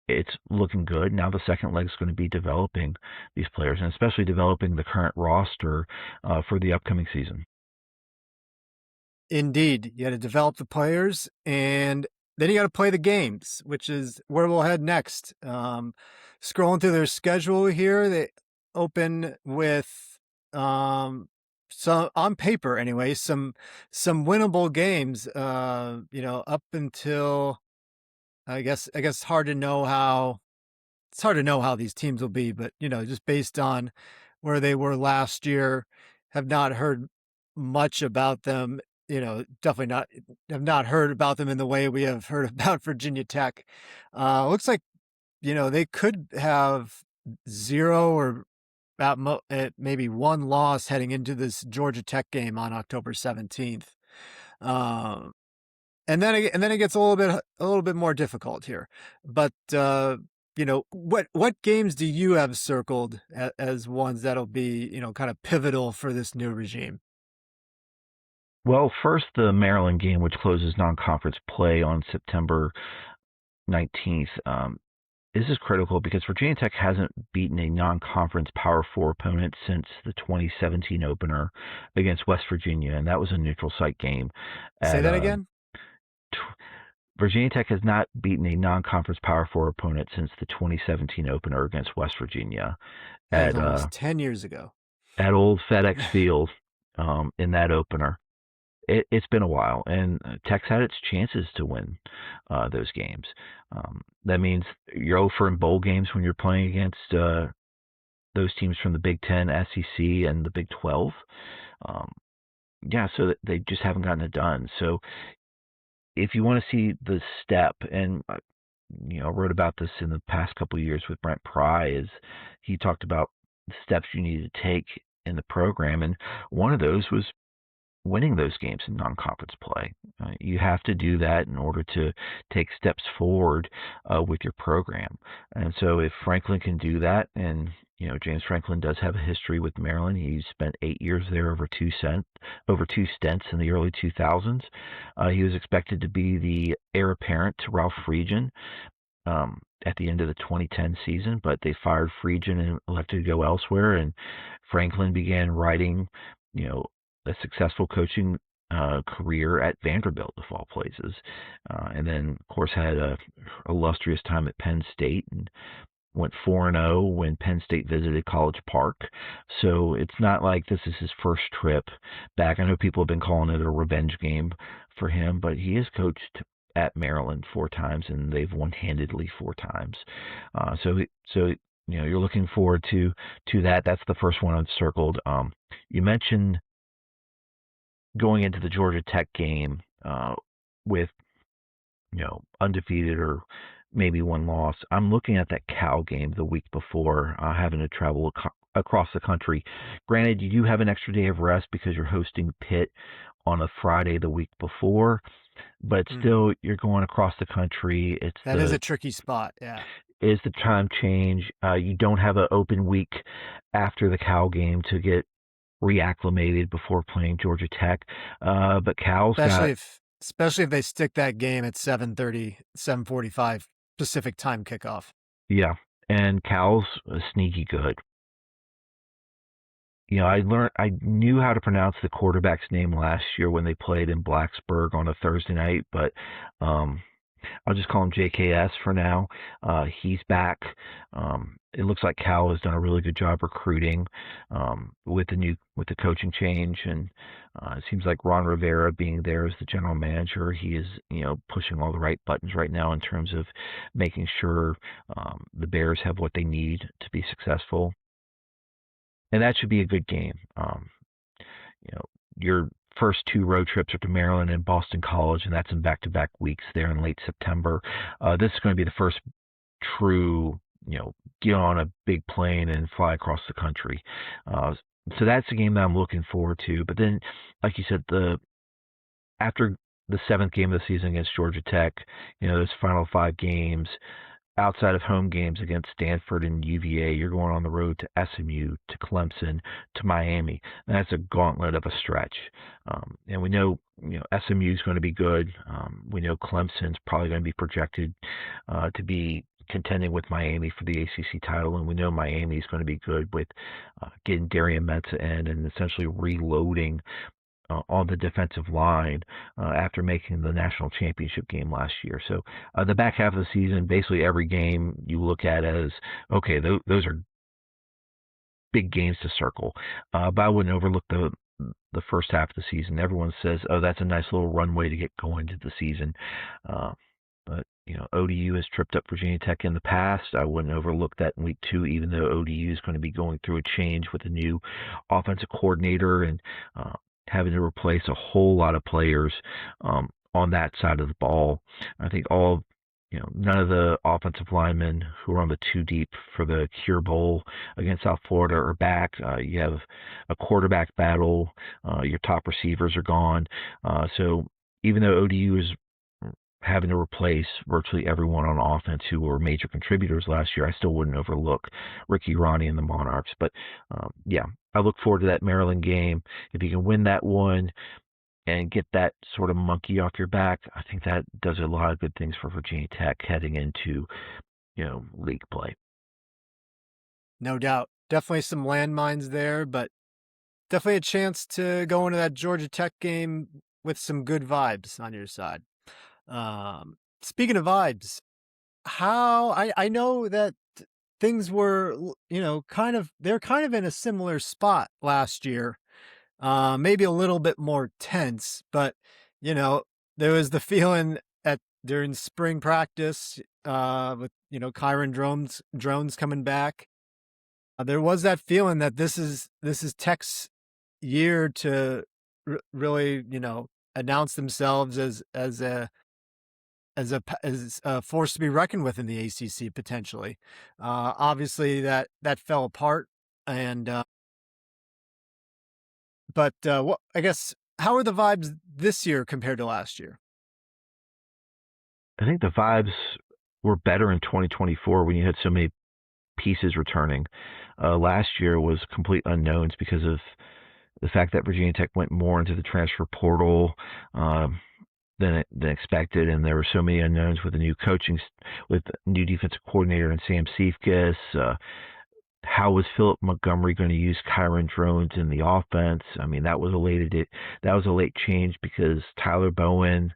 it's looking good. Now the second leg is going to be developing these players, and especially developing the current roster for the upcoming season. Indeed. You got to develop the players, and then you got to play the games, which is where we'll head next. Scrolling through their schedule here, they open with some, on paper anyway, some winnable games, up until I guess hard to know how these teams will be, but just based on where they were last year, have not heard much about them. Definitely have not heard about them in the way we have heard about Virginia Tech. Looks like they could have 0 or maybe 1 loss heading into this Georgia Tech game on October 17th. And then it gets a little bit more difficult here. But what games do you have circled as ones that'll be kind of pivotal for this new regime? Well, first, the Maryland game, which closes non-conference play on September 19th. this is critical because Virginia Tech hasn't beaten a non-conference Power 4 opponent since the 2017 opener against West Virginia, and that was a neutral site game. Say that again? Virginia Tech has not beaten a non-conference Power 4 opponent since the 2017 opener against West Virginia That was almost 10 years ago. At old FedEx Field in that opener. It's been a while, and Tech's had its chances to win those games. That means you're over in bowl games when you're playing against those teams from the Big Ten, SEC, and the Big 12. So they just haven't gotten it done. So if you want to see the step, and I wrote about this in the past couple of years with Brent Pry, is he talked about the steps you need to take in the program, and one of those was winning those games in non-conference play. You have to do that in order to take steps forward with your program. And so if Franklin can do that, and James Franklin does have a history with Maryland. He spent 8 years there over two stints in the early 2000s. He was expected to be the heir apparent to Ralph Friedgen at the end of the 2010 season, but they fired Friedgen and elected to go elsewhere, and Franklin began writing, a successful coaching career at Vanderbilt, of all places. And then, of course, had a illustrious time at Penn State and went 4-0 when Penn State visited College Park. So it's not like this is his first trip back. I know people have been calling it a revenge game for him, but he has coached at Maryland 4 times, and they've won handedly 4 times. So you're looking forward to that. That's the first one I've circled. You mentioned going into the Georgia Tech game with undefeated or maybe 1 loss. I'm looking at that Cal game the week before, having to travel across the country. Granted, you do have an extra day of rest because you're hosting Pitt on a Friday the week before, but still you're going across the country. That is a tricky spot, yeah. Is the time change. You don't have an open week after the Cal game to get reacclimated before playing Georgia Tech. But Cal's especially if they stick that game at 7:30, 7:45 Pacific time kickoff. Yeah, and Cal's sneaky good. I knew how to pronounce the quarterback's name last year when they played in Blacksburg on a Thursday night, but I'll just call him JKS for now. He's back. It looks like Cal has done a really good job recruiting with the coaching change, and it seems like Ron Rivera being there as the general manager, he is pushing all the right buttons right now in terms of making sure the Bears have what they need to be successful, and that should be a good game. Your first 2 road trips are to Maryland and Boston College, and that's in back-to-back weeks there in late September. This is going to be the first true, get on a big plane and fly across the country. So that's a game that I'm looking forward to. But then, like you said, after the 7th game of the season against Georgia Tech, those final 5 games, outside of home games against Stanford and UVA, you're going on the road to SMU, to Clemson, to Miami. And that's a gauntlet of a stretch. And we know, SMU is going to be good. We know Clemson's probably going to be projected to be contending with Miami for the ACC title, and we know Miami is going to be good with getting Darian Mensah in and essentially reloading on the defensive line after making the national championship game last year. So the back half of the season, basically every game you look at as, okay, those are big games to circle. But I wouldn't overlook the first half of the season. Everyone says, oh, that's a nice little runway to get going to the season. But ODU has tripped up Virginia Tech in the past. I wouldn't overlook that in week 2, even though ODU is going to be going through a change with a new offensive coordinator and having to replace a whole lot of players on that side of the ball. I think none of the offensive linemen who are on the 2 deep for the Cure Bowl against South Florida are back. You have a quarterback battle. Your top receivers are gone. So even though ODU is having to replace virtually everyone on offense who were major contributors last year, I still wouldn't overlook Ricky Ronnie and the Monarchs. But I look forward to that Maryland game. If you can win that one and get that sort of monkey off your back, I think that does a lot of good things for Virginia Tech heading into league play. No doubt. Definitely some landmines there, but definitely a chance to go into that Georgia Tech game with some good vibes on your side. Speaking of vibes, I know that things were, they're kind of in a similar spot last year, maybe a little bit more tense, but, there was the feeling during spring practice, with, Kyron drones coming back. There was that feeling that this is Tech's year to really, announce themselves as a force to be reckoned with in the ACC potentially. Obviously that fell apart, and but what I guess how are the vibes this year compared to last year? I think the vibes were better in 2024 when you had so many pieces returning. Last year was complete unknowns because of the fact that Virginia Tech went more into the transfer portal than expected, and there were so many unknowns with the new with new defensive coordinator and Sam Cephas. How was Philip Montgomery going to use Kyron drones in the offense? I mean, that was a late change because Tyler Bowen.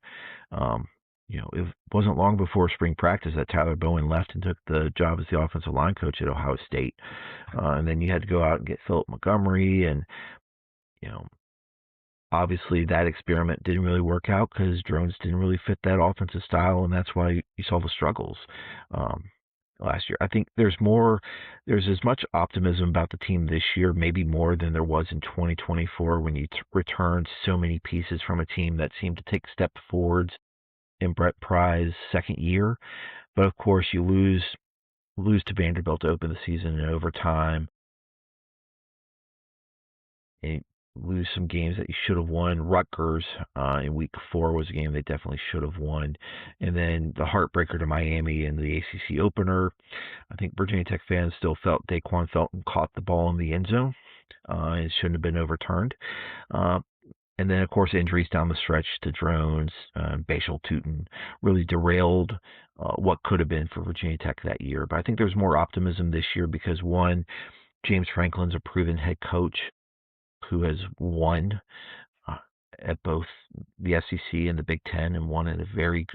It wasn't long before spring practice that Tyler Bowen left and took the job as the offensive line coach at Ohio State. And then you had to go out and get Philip Montgomery, and obviously that experiment didn't really work out because drones didn't really fit that offensive style, and that's why you saw the struggles last year. I think there's as much optimism about the team this year, maybe more than there was in 2024 when you returned so many pieces from a team that seemed to take step forwards in Brett Pry's second year. But of course you lose to Vanderbilt to open the season in overtime, and lose some games that you should have won. Rutgers in week 4 was a game they definitely should have won. And then the heartbreaker to Miami in the ACC opener. I think Virginia Tech fans still felt Daquan Felton caught the ball in the end zone. It shouldn't have been overturned. And then, of course, injuries down the stretch to drones, Bashal Tutin really derailed what could have been for Virginia Tech that year. But I think there's more optimism this year because, one, James Franklin's a proven head coach who has won at both the SEC and the Big Ten, and won at a very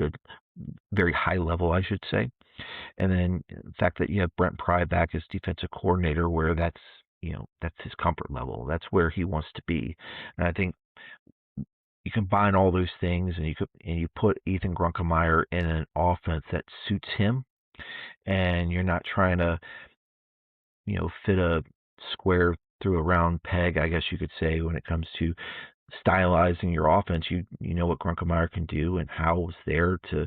high level, I should say. And then the fact that you have Brent Pry back as defensive coordinator, where that's his comfort level. That's where he wants to be. And I think you combine all those things, and you put Ethan Grunkemeyer in an offense that suits him, and you're not trying to fit a square through a round peg, I guess you could say, when it comes to stylizing your offense. You know what Grunkemeyer can do, and Howell was there to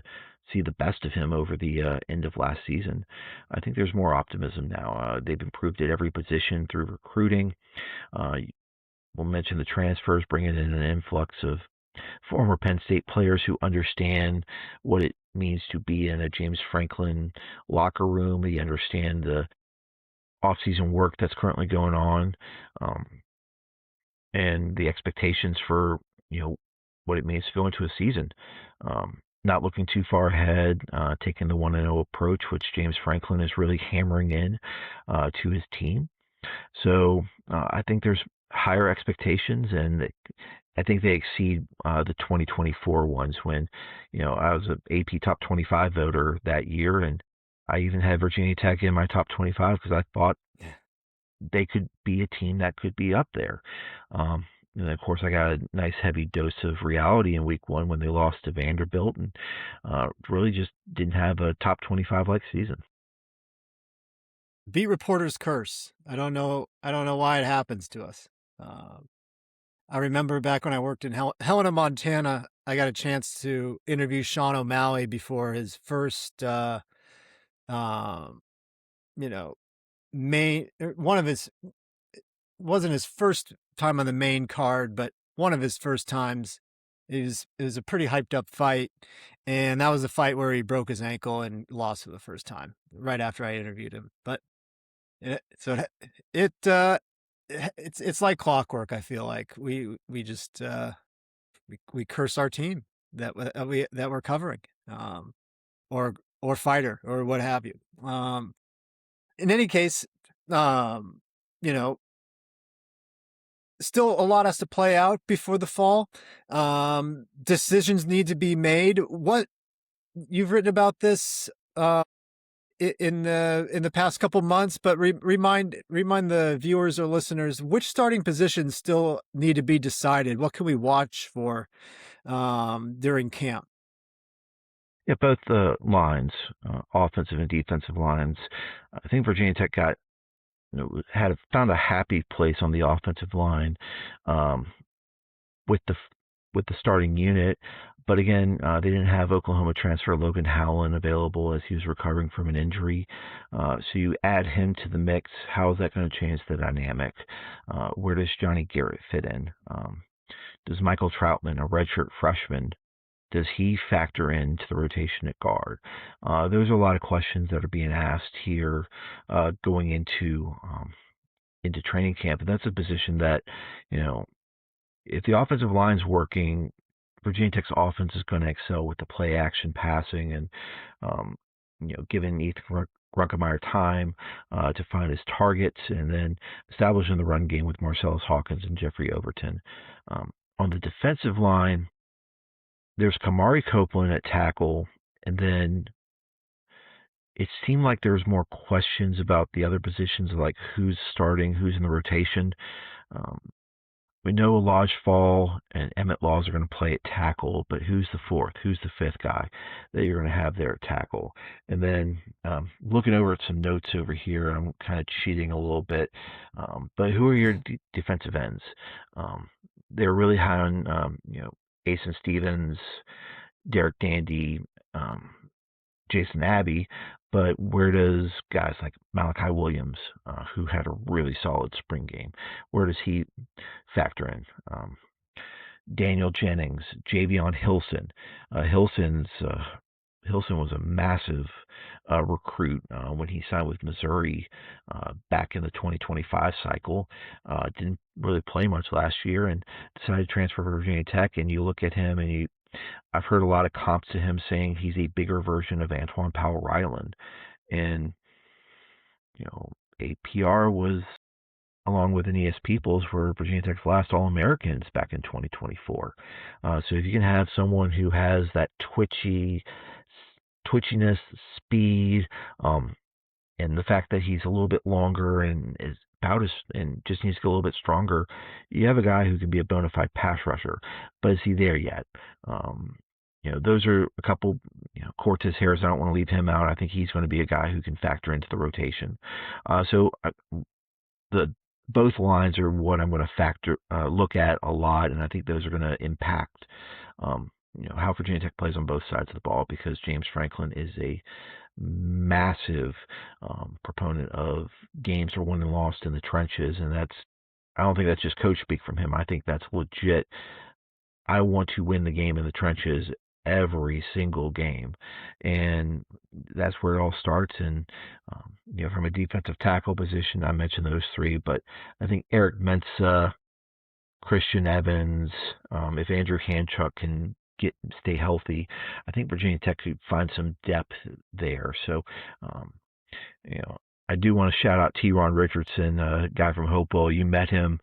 see the best of him over the end of last season. I think there's more optimism now. They've improved at every position through recruiting. We'll mention the transfers, bringing in an influx of former Penn State players who understand what it means to be in a James Franklin locker room. They understand the off-season work that's currently going on, and the expectations for what it means to go into a season. Not looking too far ahead, taking the 1-0 approach, which James Franklin is really hammering in to his team. So I think there's higher expectations, and I think they exceed the 2024 ones when, I was an AP top 25 voter that year, and I even had Virginia Tech in my top 25 because I thought they could be a team that could be up there. And of course, I got a nice heavy dose of reality in week 1 when they lost to Vanderbilt, and really just didn't have a top 25-like season. Beat reporter's curse. I don't know why it happens to us. I remember back when I worked in Helena, Montana, I got a chance to interview Sean O'Malley before his first, wasn't his first time on the main card, but one of his first times. It was a pretty hyped up fight, and that was a fight where he broke his ankle and lost for the first time right after I interviewed him. But it's like clockwork. I feel like we just we curse our team that we're covering, or or fighter or what have you. In any case, you know, still a lot has to play out before the fall. Decisions need to be made. What you've written about this in the past couple months, but remind the viewers or listeners which starting positions still need to be decided. What can we watch for during camp? Yeah, both the lines, offensive and defensive lines. I think Virginia Tech found a happy place on the offensive line um, with the starting unit. But again, they didn't have Oklahoma transfer Logan Howland available as he was recovering from an injury. So you add him to the mix. How is that going to change the dynamic? Where does Johnny Garrett fit in? Does Michael Troutman, a redshirt freshman, does he factor into the rotation at guard? Those are a lot of questions that are being asked here going into training camp, and that's a position that, if the offensive line's working, Virginia Tech's offense is going to excel with the play action passing and, giving Ethan Runkemeyer time to find his targets and then establishing the run game with Marcellus Hawkins and Jeffrey Overton. On the defensive line, there's Kamari Copeland at tackle, and then it seemed like there was more questions about the other positions, like who's starting, who's in the rotation. We know Elijah Fall and Emmett Laws are going to play at tackle, but who's the fourth? Who's the fifth guy that you're going to have there at tackle? And then looking over at some notes over here, I'm kind of cheating a little bit, but who are your defensive ends? They're really high on, Asen Stevens, Derek Dandy, Jason Abbey, but where does guys like Malachi Williams, who had a really solid spring game, where does he factor in? Daniel Jennings, Javion Hilson. Hilson was a massive recruit when he signed with Missouri back in the 2025 cycle. Didn't really play much last year and decided to transfer to Virginia Tech. And you look at him and I've heard a lot of comps to him saying he's a bigger version of Antoine Powell-Ryland. And, APR was, along with Aeneas Peoples, were Virginia Tech's last All-Americans back in 2024. So if you can have someone who has that twitchiness, speed, and the fact that he's a little bit longer and is and just needs to get a little bit stronger, you have a guy who can be a bona fide pass rusher. But is he there yet? Those are a couple. Cortez Harris, I don't want to leave him out. I think he's going to be a guy who can factor into the rotation. Both lines are what I'm going to look at a lot, and I think those are going to impact how Virginia Tech plays on both sides of the ball, because James Franklin is a massive proponent of games are won and lost in the trenches, and I don't think that's just coach speak from him. I think that's legit. I want to win the game in the trenches every single game, and that's where it all starts. And from a defensive tackle position, I mentioned those three, but I think Eric Mensah, Christian Evans, if Andrew Hanchuk can stay healthy, I think Virginia Tech could find some depth there. So, I do want to shout out T. Ron Richardson, a guy from Hopewell. You met him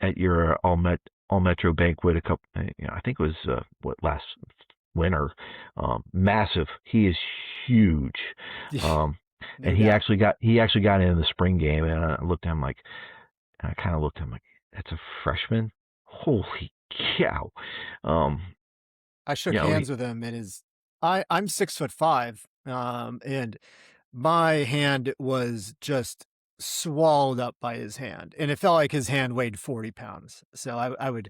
at your All-Metro banquet a couple. I think it was last winter. Massive. He is huge. And he actually got in the spring game, and I looked at him like, that's a freshman. Holy cow! I shook hands with him, and I'm 6'5", and my hand was just swallowed up by his hand, and it felt like his hand weighed 40 pounds. So I would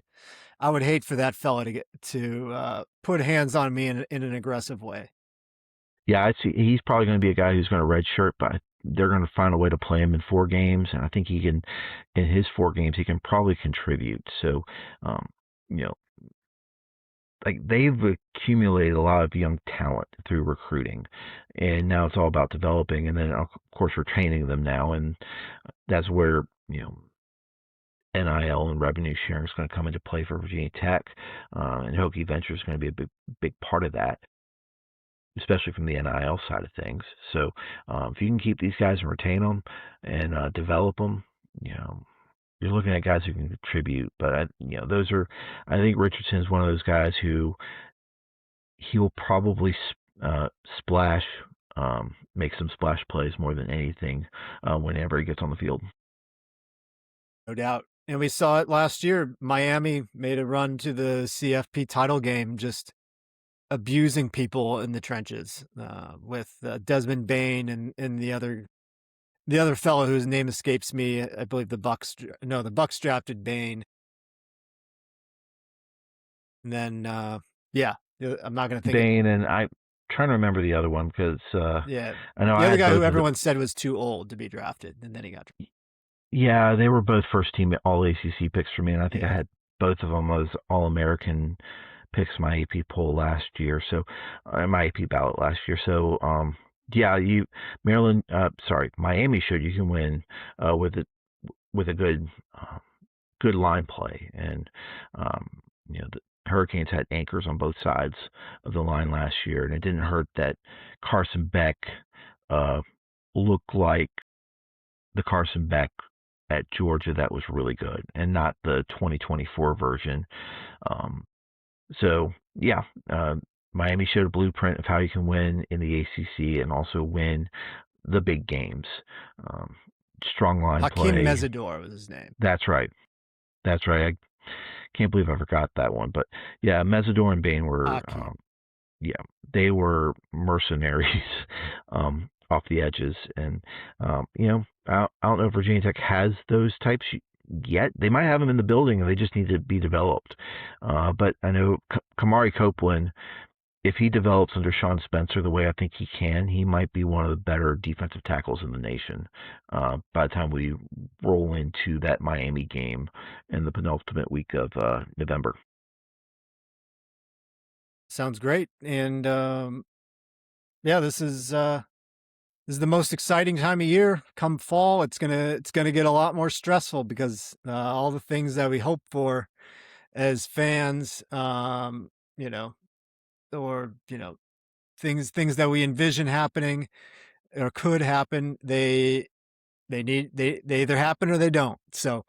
hate for that fella to put hands on me in an aggressive way. Yeah, I'd see. He's probably going to be a guy who's going to redshirt, but they're going to find a way to play him in 4 games, and I think he can. In his 4 games, he can probably contribute. So, they've accumulated a lot of young talent through recruiting, and now it's all about developing, and then of course we're training them now, and that's where NIL and revenue sharing is going to come into play for Virginia Tech, and Hokie Venture is going to be a big part of that. especially from the NIL side of things. So if you can keep these guys and retain them and develop them, you're looking at guys who can contribute. But I think Richardson is one of those guys who he will probably splash, make some splash plays more than anything whenever he gets on the field. No doubt. And we saw it last year. Miami made a run to the CFP title game, just abusing people in the trenches with Desmond Bain and the other fellow whose name escapes me. I believe the Bucks drafted Bain. And then, I'm not going to think Bain, and I'm trying to remember the other one because I know the other guy who everyone said was too old to be drafted, and then he got drafted. Yeah, they were both first team All ACC picks for me, and I think I had both of them as All American picks my AP poll last year. So my AP ballot last year. So Miami showed you can win with a good line play, and the Hurricanes had anchors on both sides of the line last year, and it didn't hurt that Carson Beck looked like the Carson Beck at Georgia that was really good, and not the 2024 version. Miami showed a blueprint of how you can win in the ACC and also win the big games. Strong line Hakeem play. Mesidor was his name. That's right. I can't believe I forgot that one. But yeah, Mesidor and Bain were, they were mercenaries off the edges. And, I don't know if Virginia Tech has those types yet. They might have them in the building, and they just need to be developed. But I know Kamari Copeland, if he develops under Sean Spencer the way I think he can, he might be one of the better defensive tackles in the nation by the time we roll into that Miami game in the penultimate week of November. Sounds great. And this is the most exciting time of year. Come fall, it's gonna get a lot more stressful because all the things that we hope for as fans, things that we envision happening or could happen, they either happen or they don't. So,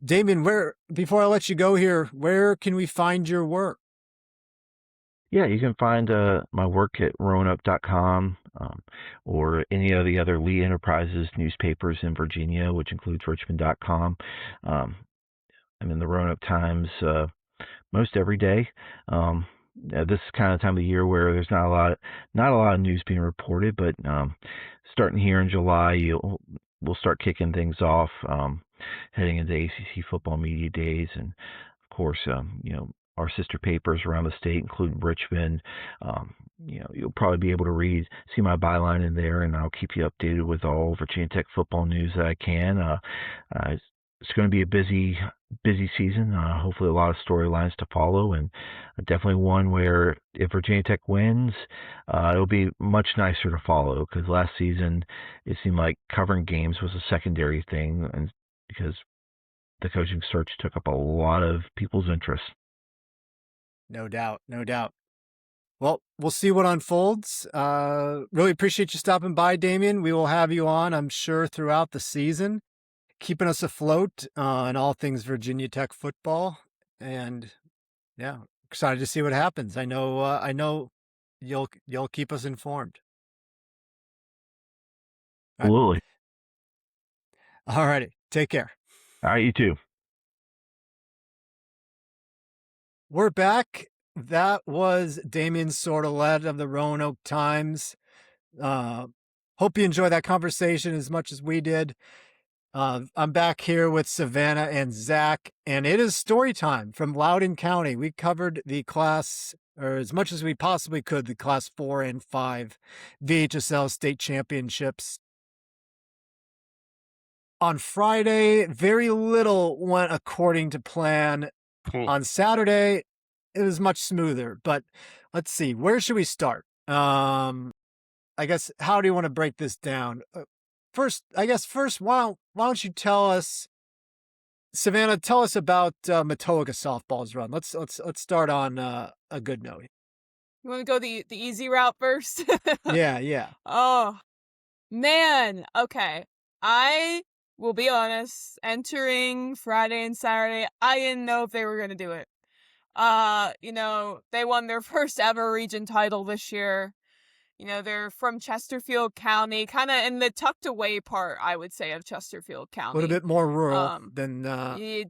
Damien, before I let you go here, where can we find your work? Yeah, you can find my work at roanoke.com or any of the other Lee Enterprises newspapers in Virginia, which includes richmond.com. I'm in the Roanoke Times most every day. This is kind of time of the year where there's not a lot of news being reported, but starting here in July, we'll start kicking things off, heading into ACC football media days, and of course, our sister papers around the state, including Richmond. You'll probably be able to see my byline in there, and I'll keep you updated with all Virginia Tech football news that I can. It's going to be a busy season. Hopefully a lot of storylines to follow, and definitely one where if Virginia Tech wins, it'll be much nicer to follow, because last season it seemed like covering games was a secondary thing, and because the coaching search took up a lot of people's interest. No doubt. Well, we'll see what unfolds. Really appreciate you stopping by, Damien. We will have you on, I'm sure, throughout the season, keeping us afloat on all things Virginia Tech football. And excited to see what happens. I know you'll keep us informed. Absolutely. All righty. Take care. All right, you too. We're back. That was Damien Sordelett of the Roanoke Times. Hope you enjoyed that conversation as much as we did. I'm back here with Savannah and Zach, and it is story time from Loudon County. We covered the class, or as much as we possibly could, the class 4 and 5 VHSL state championships. On Friday, very little went according to plan. On Saturday, it was much smoother, but let's see. Where should we start? I guess, how do you want to break this down? First, why don't you tell us, Savannah, tell us about Matoaga softball's run. Let's start on a good note. You want to go the easy route first? Yeah. Oh, man. Okay. I will be honest, entering Friday and Saturday, I didn't know if they were going to do it. They won their first ever region title this year. They're from Chesterfield County, kind of in the tucked away part, I would say, of Chesterfield A little County. bit more rural than Yeah,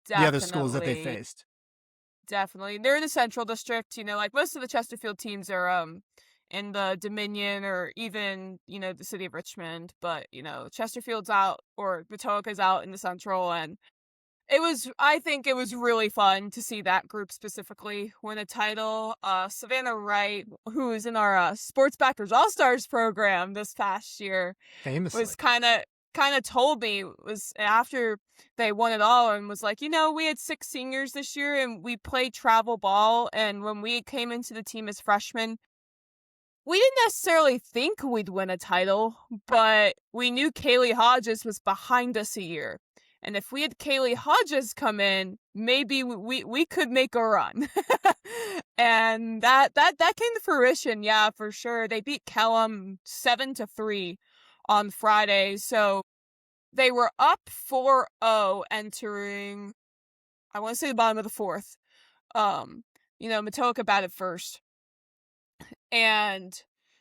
the other schools that they faced. Definitely. They're in the Central District, like most of the Chesterfield teams are in the Dominion or even, the city of Richmond, but Chesterfield's out or Matoaca's out in the Central, and I think it was really fun to see that group specifically win a title. Savannah Wright, who is in our Sports Backers All-Stars program this past year, Famously. was kind of told me, was after they won it all, and was like, we had 6 seniors this year and we played travel ball, and when we came into the team as freshmen, we didn't necessarily think we'd win a title, but we knew Kaylee Hodges was behind us a year. And if we had Kaylee Hodges come in, maybe we could make a run. And that came to fruition, yeah, for sure. They beat Kellum 7-3 on Friday. So they were up 4-0 entering, I want to say, the bottom of the fourth. Matoaca batted first. And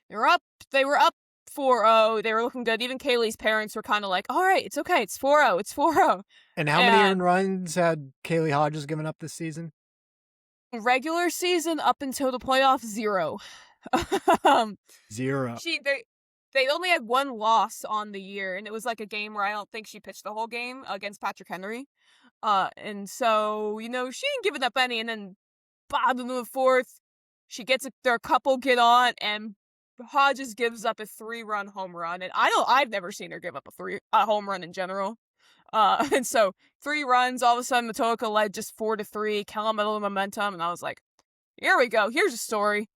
they were up 4-0. They were looking good. Even Kaylee's parents were kind of like, all right, it's okay. It's 4-0. It's 4-0. And how many earned runs had Kaylee Hodges given up this season? Regular season up until the playoffs, 0. 0. They only had 1 loss on the year, and it was like a game where I don't think she pitched the whole game against Patrick Henry. And so, she didn't give it up any, and then bottom of the fourth, their couple get on, and Hodges gives up a 3-run home run, and I've never seen her give up a home run in general. And so 3 runs, all of a sudden Matoaca led just 4-3, Kellum had a little momentum, and I was like, here we go, here's a story.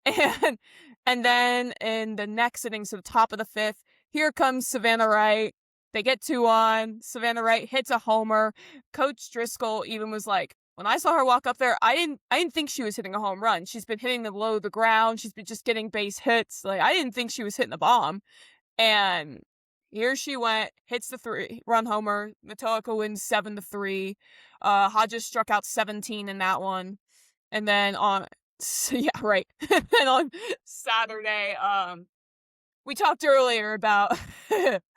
And then in the next inning, so the top of the 5th, here comes Savannah Wright. They get 2 on. Savannah Wright hits a homer. Coach Driscoll even was like, when I saw her walk up there, I didn't think she was hitting a home run. She's been hitting the low of the ground. She's been just getting base hits. Like, I didn't think she was hitting a bomb. And here she went, hits the 3-run homer. Matoaca wins 7-3. Hodges struck out 17 in that one. And then on Saturday, we talked earlier about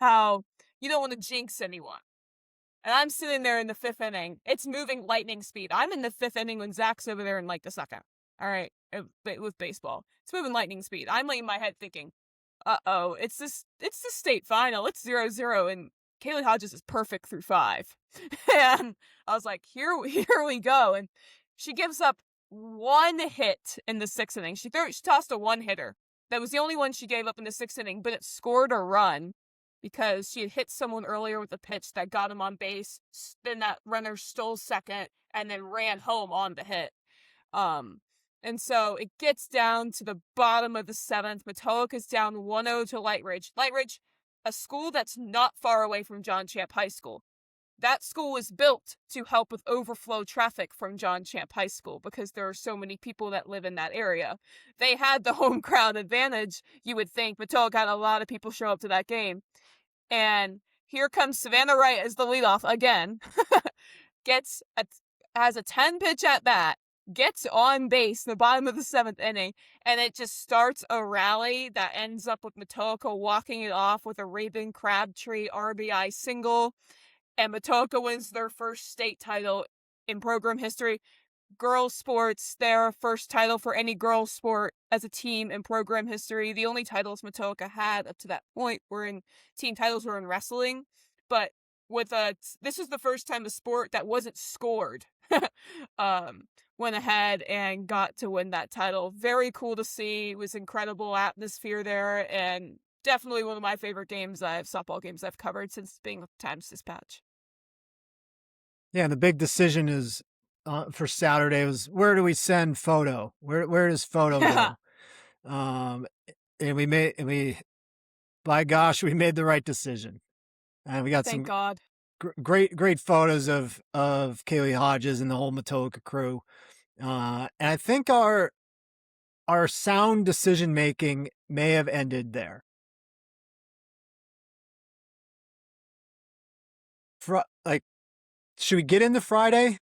how you don't want to jinx anyone. And I'm sitting there in the 5th inning. It's moving lightning speed. I'm in the 5th inning when Zach's over there in like the 2nd. All right, with baseball, it's moving lightning speed. I'm laying my head thinking, uh-oh, it's the state final. It's 0-0, and Kaylee Hodges is perfect through 5. And I was like, here we go. And she gives up 1 hit in the 6th inning. She tossed a 1-hitter. That was the only one she gave up in the 6th inning, but it scored a run because she had hit someone earlier with a pitch that got him on base. Then that runner stole second and then ran home on the hit. And so it gets down to the bottom of the 7th. Matoaca's down 1-0 to Light Ridge. Light Ridge, a school that's not far away from John Champ High School. That school was built to help with overflow traffic from John Champ High School because there are so many people that live in that area. They had the home crowd advantage, you would think. Matoaca had a lot of people show up to that game. And here comes Savannah Wright as the leadoff again. Has a 10-pitch at bat, gets on base in the bottom of the 7th inning, and it just starts a rally that ends up with Matoaca walking it off with a Raven Crabtree RBI single. And Matoaca wins their first state title in program history. Girls sports, their first title for any girls sport as a team in program history. The only titles Matoaca had up to that point team titles were in wrestling. But this is the first time a sport that wasn't scored went ahead and got to win that title. Very cool to see. It was incredible atmosphere there, and definitely one of my favorite softball games I've covered since being with Times Dispatch. Yeah, the big decision is for Saturday was where do we send Photo? Where does Photo go? And by gosh, we made the right decision. And we got Thank God. Great photos of Kaylee Hodges and the whole Matoaca crew. And I think our our sound decision making may have ended there. Should we get into Friday?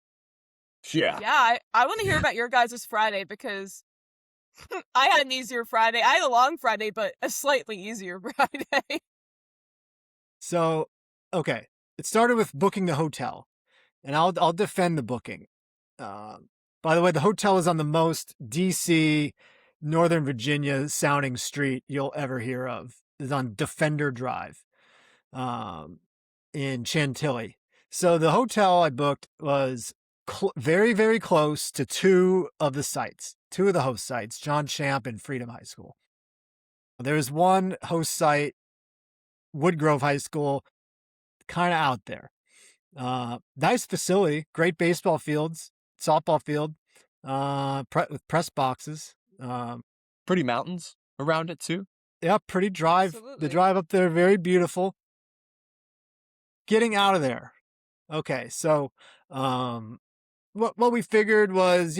Yeah. Yeah, I want to hear about your guys' Friday because I had an easier Friday. I had a long Friday, but a slightly easier Friday. So, okay, it started with booking the hotel, and I'll defend the booking. By the way, the hotel is on the most DC, Northern Virginia sounding street you'll ever hear of. It's on Defender Drive, in Chantilly. So the hotel I booked was very, very close to two of the host sites, John Champ and Freedom High School. There was one host site, Woodgrove High School, kind of out there. Nice facility, great baseball fields, softball field, with press boxes. Pretty mountains around it too. Yeah, pretty drive. Absolutely. The drive up there, very beautiful. Getting out of there. Okay, so what we figured was,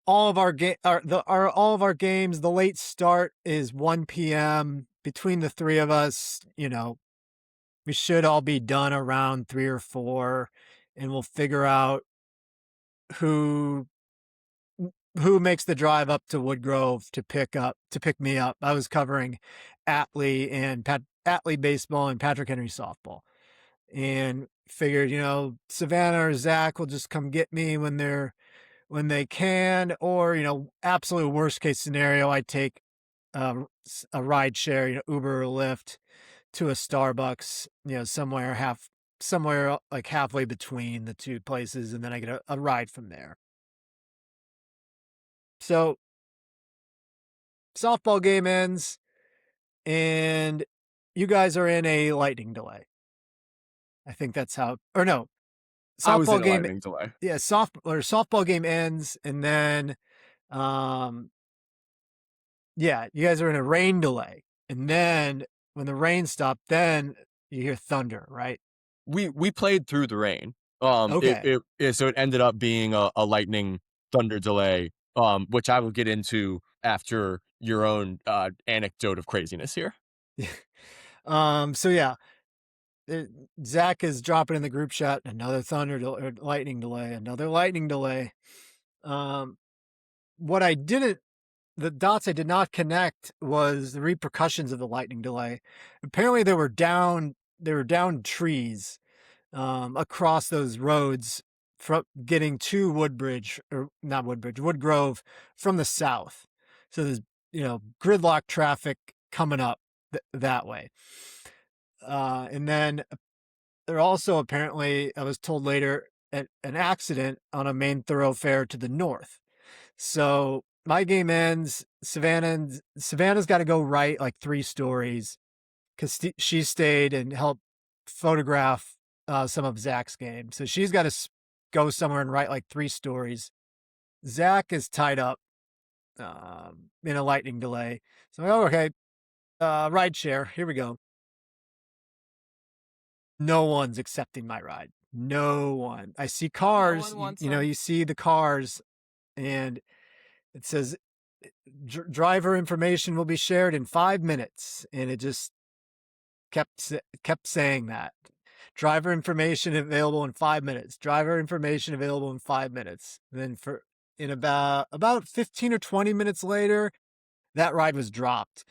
all of our games, the late start is 1 p.m. Between the three of us, we should all be done around 3 or 4, and we'll figure out who makes the drive up to Woodgrove to pick me up. I was covering Atlee baseball and Patrick Henry softball, and figured, Savannah or Zach will just come get me when they can, or, absolute worst case scenario, I take a ride share, Uber or Lyft to a Starbucks, somewhere like halfway between the two places, and then I get a ride from there. So softball game ends, and you guys are in a lightning delay. I think that's how, or no, I was in softball a game. lightning delay. Yeah, softball game ends, and then, yeah, you guys are in a rain delay, and then when the rain stopped, then you hear thunder, right? We played through the rain. Okay. So it ended up being a lightning thunder delay, which I will get into after your own anecdote of craziness here. So yeah, Zach is dropping in the group chat, another lightning delay, another lightning delay. The dots I did not connect was the repercussions of the lightning delay. Apparently they were down trees, across those roads from getting to Woodgrove from the south. So there's, gridlock traffic coming up that way. And then there also apparently, I was told later, an accident on a main thoroughfare to the north. So my game ends. Savannah's got to go write like 3 stories because she stayed and helped photograph some of Zach's game. So she's got to go somewhere and write like 3 stories. Zach is tied up in a lightning delay. So, okay, ride share. Here we go. No one's accepting my ride. No one. I see cars. No one wants You see the cars, and it says driver information will be shared in 5 minutes, and it just kept saying that. Driver information available in 5 minutes. Driver information available in 5 minutes. Then in about 15 or 20 minutes later, that ride was dropped.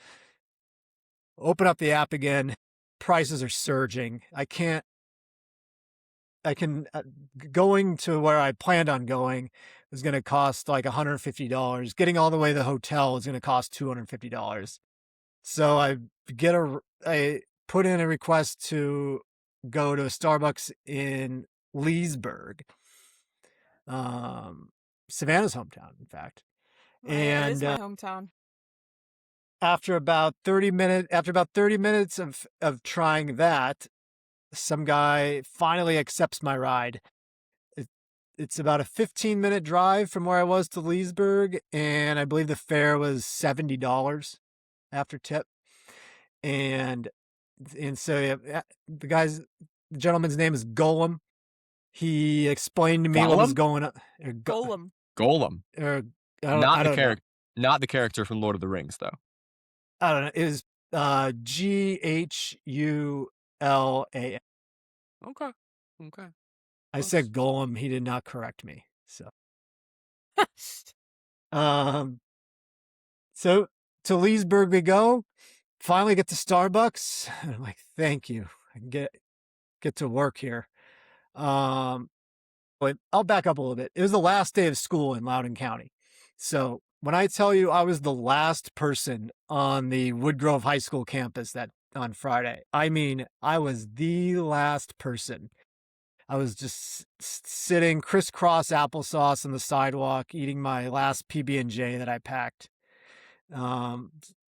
Open up the app again. Prices are surging. Going to where I planned on going was going to cost like $150. Getting all the way to the hotel is going to cost $250. So I put in a request to go to a Starbucks in Leesburg, Savannah's hometown, in fact. It is my hometown. After about 30 minutes of trying that, some guy finally accepts my ride. It's about a 15-minute drive from where I was to Leesburg, and I believe the fare was $70 after tip. And so the gentleman's name is Golem. He explained to me what was going on. Golem. Golem. I don't Not a know. character. Not the character from Lord of the Rings, though. I don't know. It was Ghula. Okay. I said Golem. He did not correct me. So to Leesburg we go. Finally get to Starbucks. I'm like, thank you. I can get to work here. But I'll back up a little bit. It was the last day of school in Loudon County. So when I tell you I was the last person on the Woodgrove High School campus on Friday, I mean, I was the last person. I was just sitting crisscross applesauce on the sidewalk, eating my last PB&J that I packed,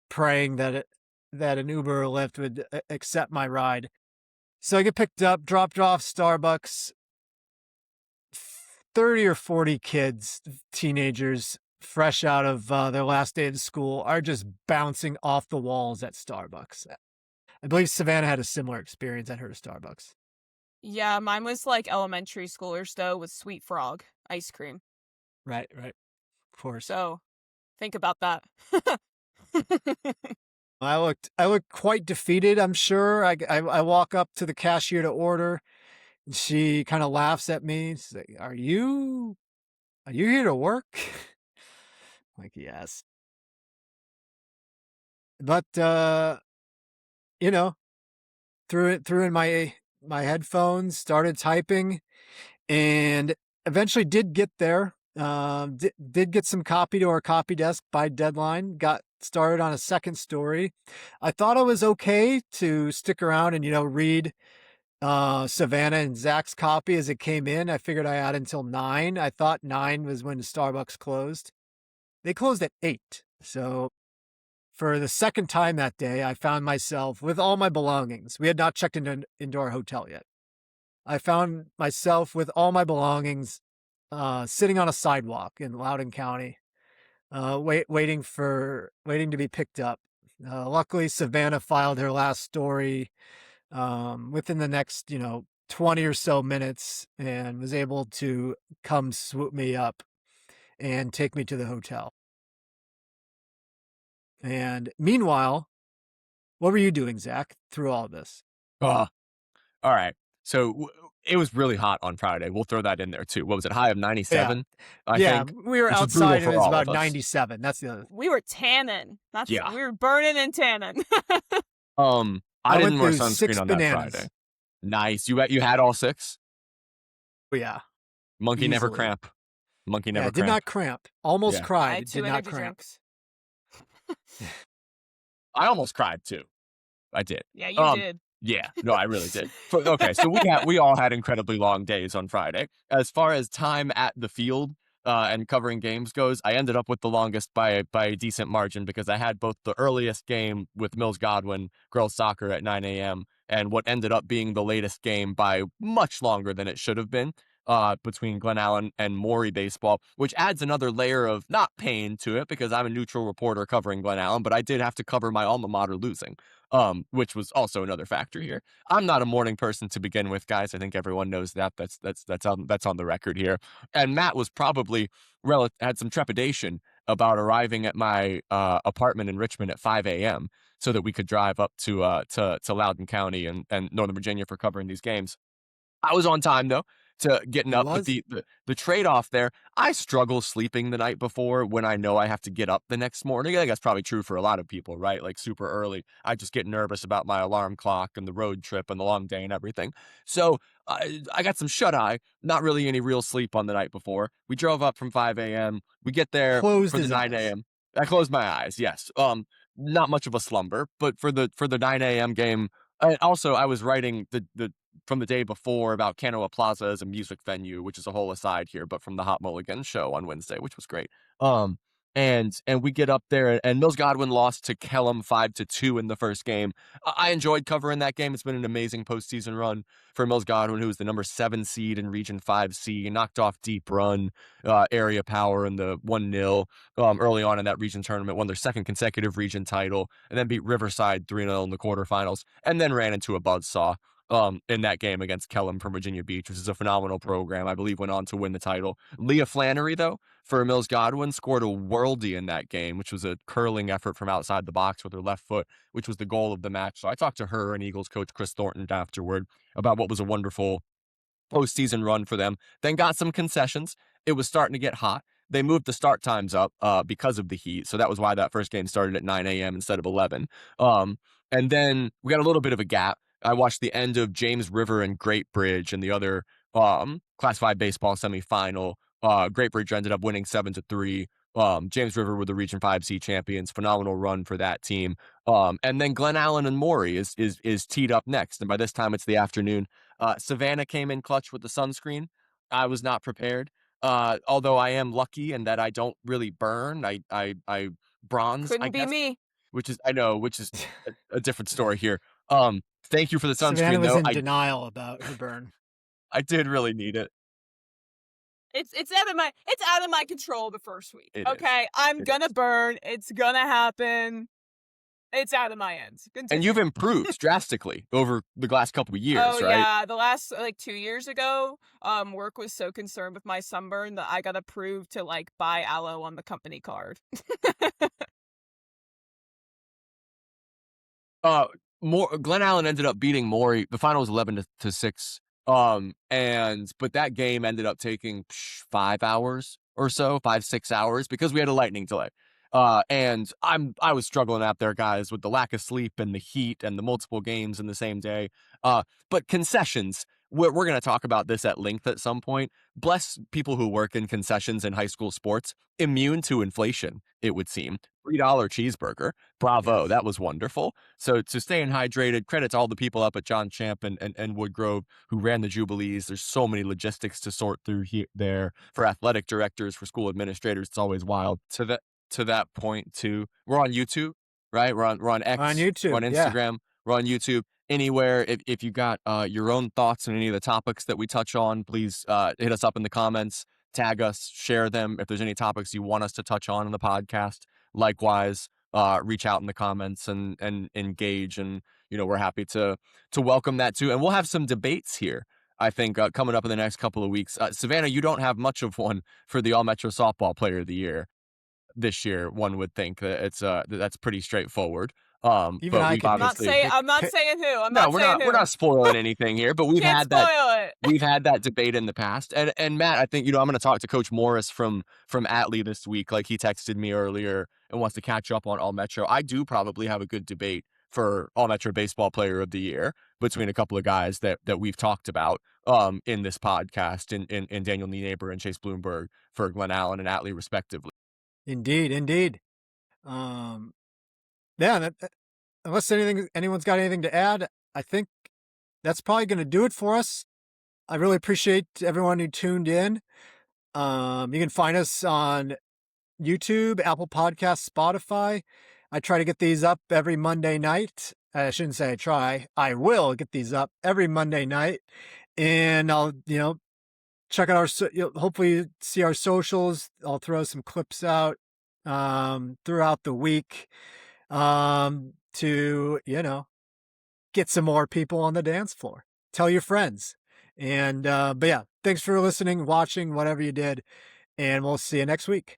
praying that an Uber or Lyft would accept my ride. So I get picked up, dropped off Starbucks. 30 or 40 kids, teenagers, fresh out of their last day of school, are just bouncing off the walls at Starbucks. I believe Savannah had a similar experience at her Starbucks. Yeah, mine was like elementary schoolers, though, with Sweet Frog ice cream. Right. Of course. So, think about that. I looked quite defeated, I'm sure. I walk up to the cashier to order. She kind of laughs at me. She's like, Are you here to work? I'm like, yes. But threw in my headphones, started typing, and eventually did get there. Did get some copy to our copy desk by deadline. Got started on a second story. I thought it was okay to stick around and read Savannah and Zach's copy as it came in. I figured I had until 9. I thought 9 was when Starbucks closed. They closed at 8. So for the second time that day, I found myself with all my belongings. We had not checked into our hotel yet. I found myself with all my belongings sitting on a sidewalk in Loudon County, waiting to be picked up. Luckily, Savannah filed her last story within the next 20 or so minutes, and was able to come swoop me up and take me to the hotel. And meanwhile, what were you doing, Zach, through all of this? All right. So it was really hot on Friday. We'll throw that in there too. What was it? High of 97, I think. We were which was outside. brutal It for was all about of us. 97. That's the other. We were tanning. Yeah. We were burning and tanning. I didn't wear went through 6 sunscreen on bananas. that Friday. Nice. You had all 6? Oh, yeah. Monkey never Easily. cramp. Monkey never Did not cramp. Almost Yeah. I cried. had 2 Did not energy cramp. drinks. I almost cried too. I did. Yeah, you did. Yeah, no, I really did. Okay, so we all had incredibly long days on Friday. As far as time at the field and covering games goes, I ended up with the longest by a decent margin because I had both the earliest game with Mills Godwin girls soccer at 9 a.m. and what ended up being the latest game by much longer than it should have been between Glen Allen and Maury baseball, which adds another layer of not pain to it because I'm a neutral reporter covering Glen Allen, but I did have to cover my alma mater losing. Which was also another factor here. I'm not a morning person to begin with, guys. I think everyone knows that. That's on the record here. And Matt was probably had some trepidation about arriving at my apartment in Richmond at 5 a.m. so that we could drive up to Loudon County and Northern Virginia for covering these games. I was on time though to getting up, but the trade-off there, I struggle sleeping the night before when I know I have to get up the next morning. I think that's probably true for a lot of people, right? Like super early. I just get nervous about my alarm clock and the road trip and the long day and everything. So I got some shut-eye, not really any real sleep on the night before. We drove up from 5 a.m. We get there for the 9 a.m. I closed my eyes, yes. Not much of a slumber, but for the 9 a.m. game, also I was writing the from the day before about Canoa Plaza as a music venue, which is a whole aside here, but from the Hot Mulligan show on Wednesday, which was great. And we get up there, and Mills Godwin lost to Kellum 5-2 in the first game. I enjoyed covering that game. It's been an amazing postseason run for Mills Godwin, who was the number 7 seed in Region 5C, knocked off Deep Run, Area Power in the 1-0 early on in that region tournament, won their second consecutive region title, and then beat Riverside 3-0 in the quarterfinals, and then ran into a buzzsaw in that game against Kellum from Virginia Beach, which is a phenomenal program. I believe went on to win the title. Leah Flannery, though, for Mills Godwin, scored a worldie in that game, which was a curling effort from outside the box with her left foot, which was the goal of the match. So I talked to her and Eagles coach Chris Thornton afterward about what was a wonderful postseason run for them. Then got some concessions. It was starting to get hot. They moved the start times up because of the heat. So that was why that first game started at 9 a.m. instead of 11. And then we got a little bit of a gap. I watched the end of James River and Great Bridge and the other Class 5 baseball semifinal. Great Bridge ended up winning 7-3. James River were the Region 5C champions. Phenomenal run for that team. And then Glen Allen and Maury is teed up next. And by this time, it's the afternoon. Savannah came in clutch with the sunscreen. I was not prepared. Although I am lucky in that I don't really burn. I bronze. Couldn't I be guess, me. which is a different story here. Thank you for the sunscreen. Savannah was though. in denial about her burn. I did really need it. It's out of my control the first week. It I'm gonna burn. It's gonna happen. It's out of my hands. Continue. And you've improved drastically over the last couple of years, right? Yeah, the last 2 years ago, work was so concerned with my sunburn that I got approved to buy aloe on the company card. Glen Allen ended up beating Maury. The final was 11-6. But that game ended up taking 5 hours or so, 5-6 hours, because we had a lightning delay. And I was struggling out there, guys, with the lack of sleep and the heat and the multiple games in the same day. But concessions, we're going to talk about this at length at some point. Bless people who work in concessions in high school sports, immune to inflation, it would seem. $3 cheeseburger. Bravo. Yes. That was wonderful. So to staying hydrated, credits all the people up at John Champ and Woodgrove who ran the Jubilees. There's so many logistics to sort through there for athletic directors, for school administrators. It's always wild. To that point too, we're on YouTube, right? We're on X, We're on YouTube, we're on Instagram, we're on YouTube. Anywhere, if you got your own thoughts on any of the topics that we touch on, please hit us up in the comments, tag us, share them. If there's any topics you want us to touch on in the podcast, likewise, reach out in the comments and engage. And we're happy to welcome that too. And we'll have some debates here, I think, coming up in the next couple of weeks. Savannah, you don't have much of one for the All Metro Softball Player of the Year this year. One would think that that's pretty straightforward. Even I can. I'm not saying who. We're not spoiling anything here, but we've had that. It. We've had that debate in the past. And Matt, I think I'm going to talk to Coach Morris from Atlee this week. He texted me earlier and wants to catch up on All Metro. I do probably have a good debate for All Metro Baseball Player of the Year between a couple of guys that we've talked about in this podcast, in Daniel Nienaber and Chase Bloomberg for Glen Allen and Atlee respectively. Indeed. Yeah, unless anyone's got anything to add, I think that's probably going to do it for us. I really appreciate everyone who tuned in. You can find us on YouTube, Apple Podcasts, Spotify. I try to get these up every Monday night. I shouldn't say I try. I will get these up every Monday night. And I'll, check out hopefully see our socials. I'll throw some clips out throughout the week to get some more people on the dance floor. Tell your friends. And but yeah, thanks for listening, watching, whatever you did, and we'll see you next week.